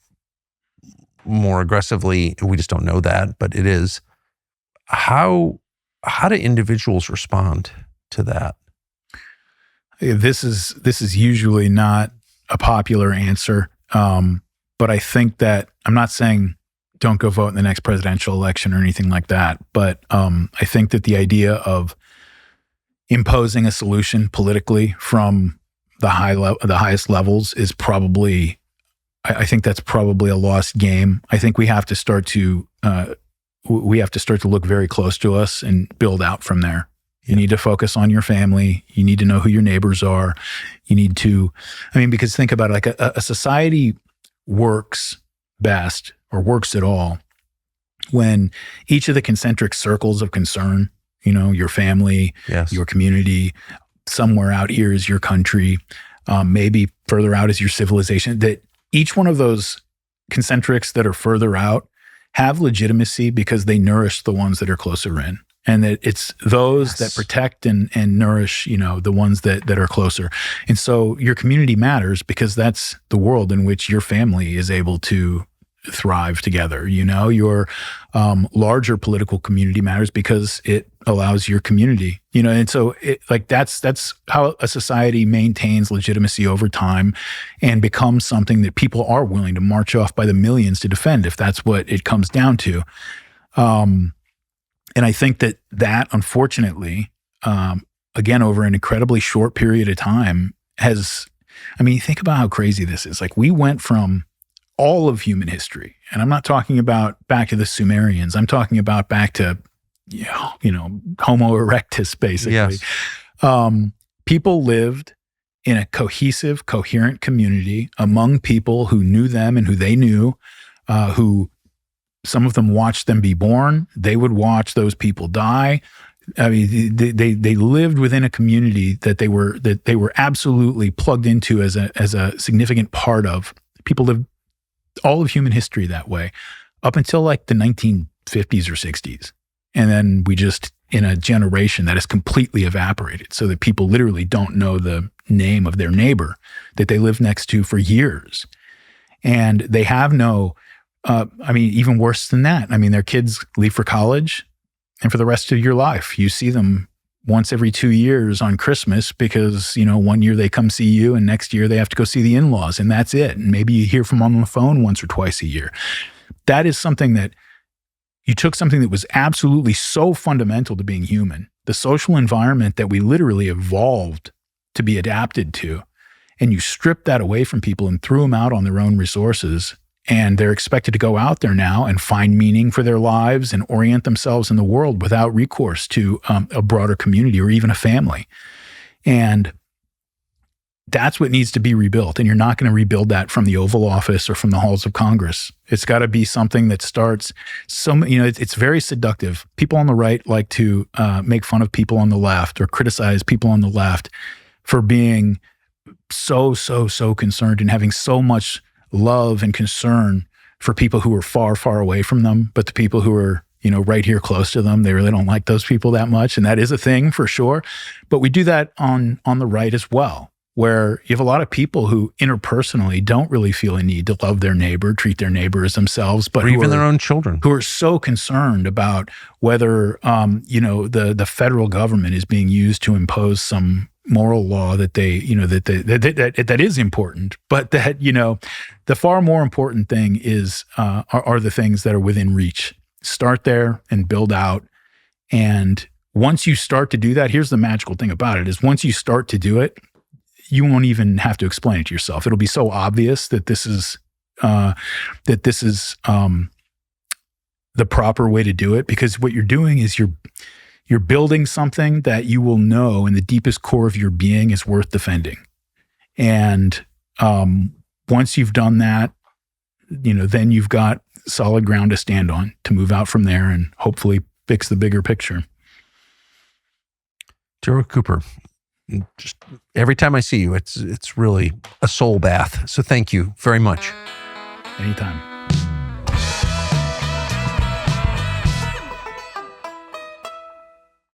S1: more aggressively. We just don't know that, but it is. How do individuals respond to that?
S2: This is usually not a popular answer, but I think that, I'm not saying don't go vote in the next presidential election or anything like that, but I think that the idea of imposing a solution politically from the highest levels is probably, I think that's probably a lost game. I think we have to start to look very close to us and build out from there. You need to focus on your family. You need to know who your neighbors are. You need to, because think about it, like a society works best or works at all when each of the concentric circles of concern, your family, your community, somewhere out here is your country, maybe further out is your civilization, that each one of those concentrics that are further out have legitimacy because they nourish the ones that are closer in. And that it's those that protect and nourish, the ones that are closer. And so your community matters because that's the world in which your family is able to thrive together. Your larger political community matters because it allows your community, and so that's how a society maintains legitimacy over time and becomes something that people are willing to march off by the millions to defend if that's what it comes down to. And I think that unfortunately, again, over an incredibly short period of time think about how crazy this is. Like, we went from all of human history, and I'm not talking about back to the Sumerians. I'm talking about back to, Homo erectus, basically.
S1: Yes.
S2: People lived in a cohesive, coherent community among people who knew them and who they knew, who some of them watched them be born. They would watch those people die. They lived within a community that they were absolutely plugged into as a significant part of. People lived all of human history that way up until like the 1950s or 60s. And then we just, in a generation that has completely evaporated so that people literally don't know the name of their neighbor that they live next to for years. And they have no, even worse than that. Their kids leave for college, and for the rest of your life, you see them once every 2 years on Christmas because, 1 year they come see you and next year they have to go see the in-laws, and that's it. And maybe you hear from them on the phone once or twice a year. That is something that you took something that was absolutely so fundamental to being human, the social environment that we literally evolved to be adapted to, and you stripped that away from people and threw them out on their own resources. And they're expected to go out there now and find meaning for their lives and orient themselves in the world without recourse to a broader community or even a family. And that's what needs to be rebuilt. And you're not going to rebuild that from the Oval Office or from the halls of Congress. It's got to be something that starts. It's very seductive. People on the right like to make fun of people on the left or criticize people on the left for being so concerned and having so much love and concern for people who are far, far away from them, but the people who are, right here close to them, they really don't like those people that much. And that is a thing for sure. But we do that on the right as well, where you have a lot of people who interpersonally don't really feel a need to love their neighbor, treat their neighbor as themselves, but
S1: or even their own children,
S2: who are so concerned about whether, the federal government is being used to impose some moral law that that is important, but that, the far more important thing is, are the things that are within reach. Start there and build out. And once you start to do that, here's the magical thing about it is once you start to do it, you won't even have to explain it to yourself. It'll be so obvious that this is the proper way to do it, because what you're doing is you're building something that you will know in the deepest core of your being is worth defending. And once you've done that, then you've got solid ground to stand on to move out from there and hopefully fix the bigger picture.
S1: Darryl Cooper, just every time I see you, it's really a soul bath. So thank you very much.
S2: Anytime.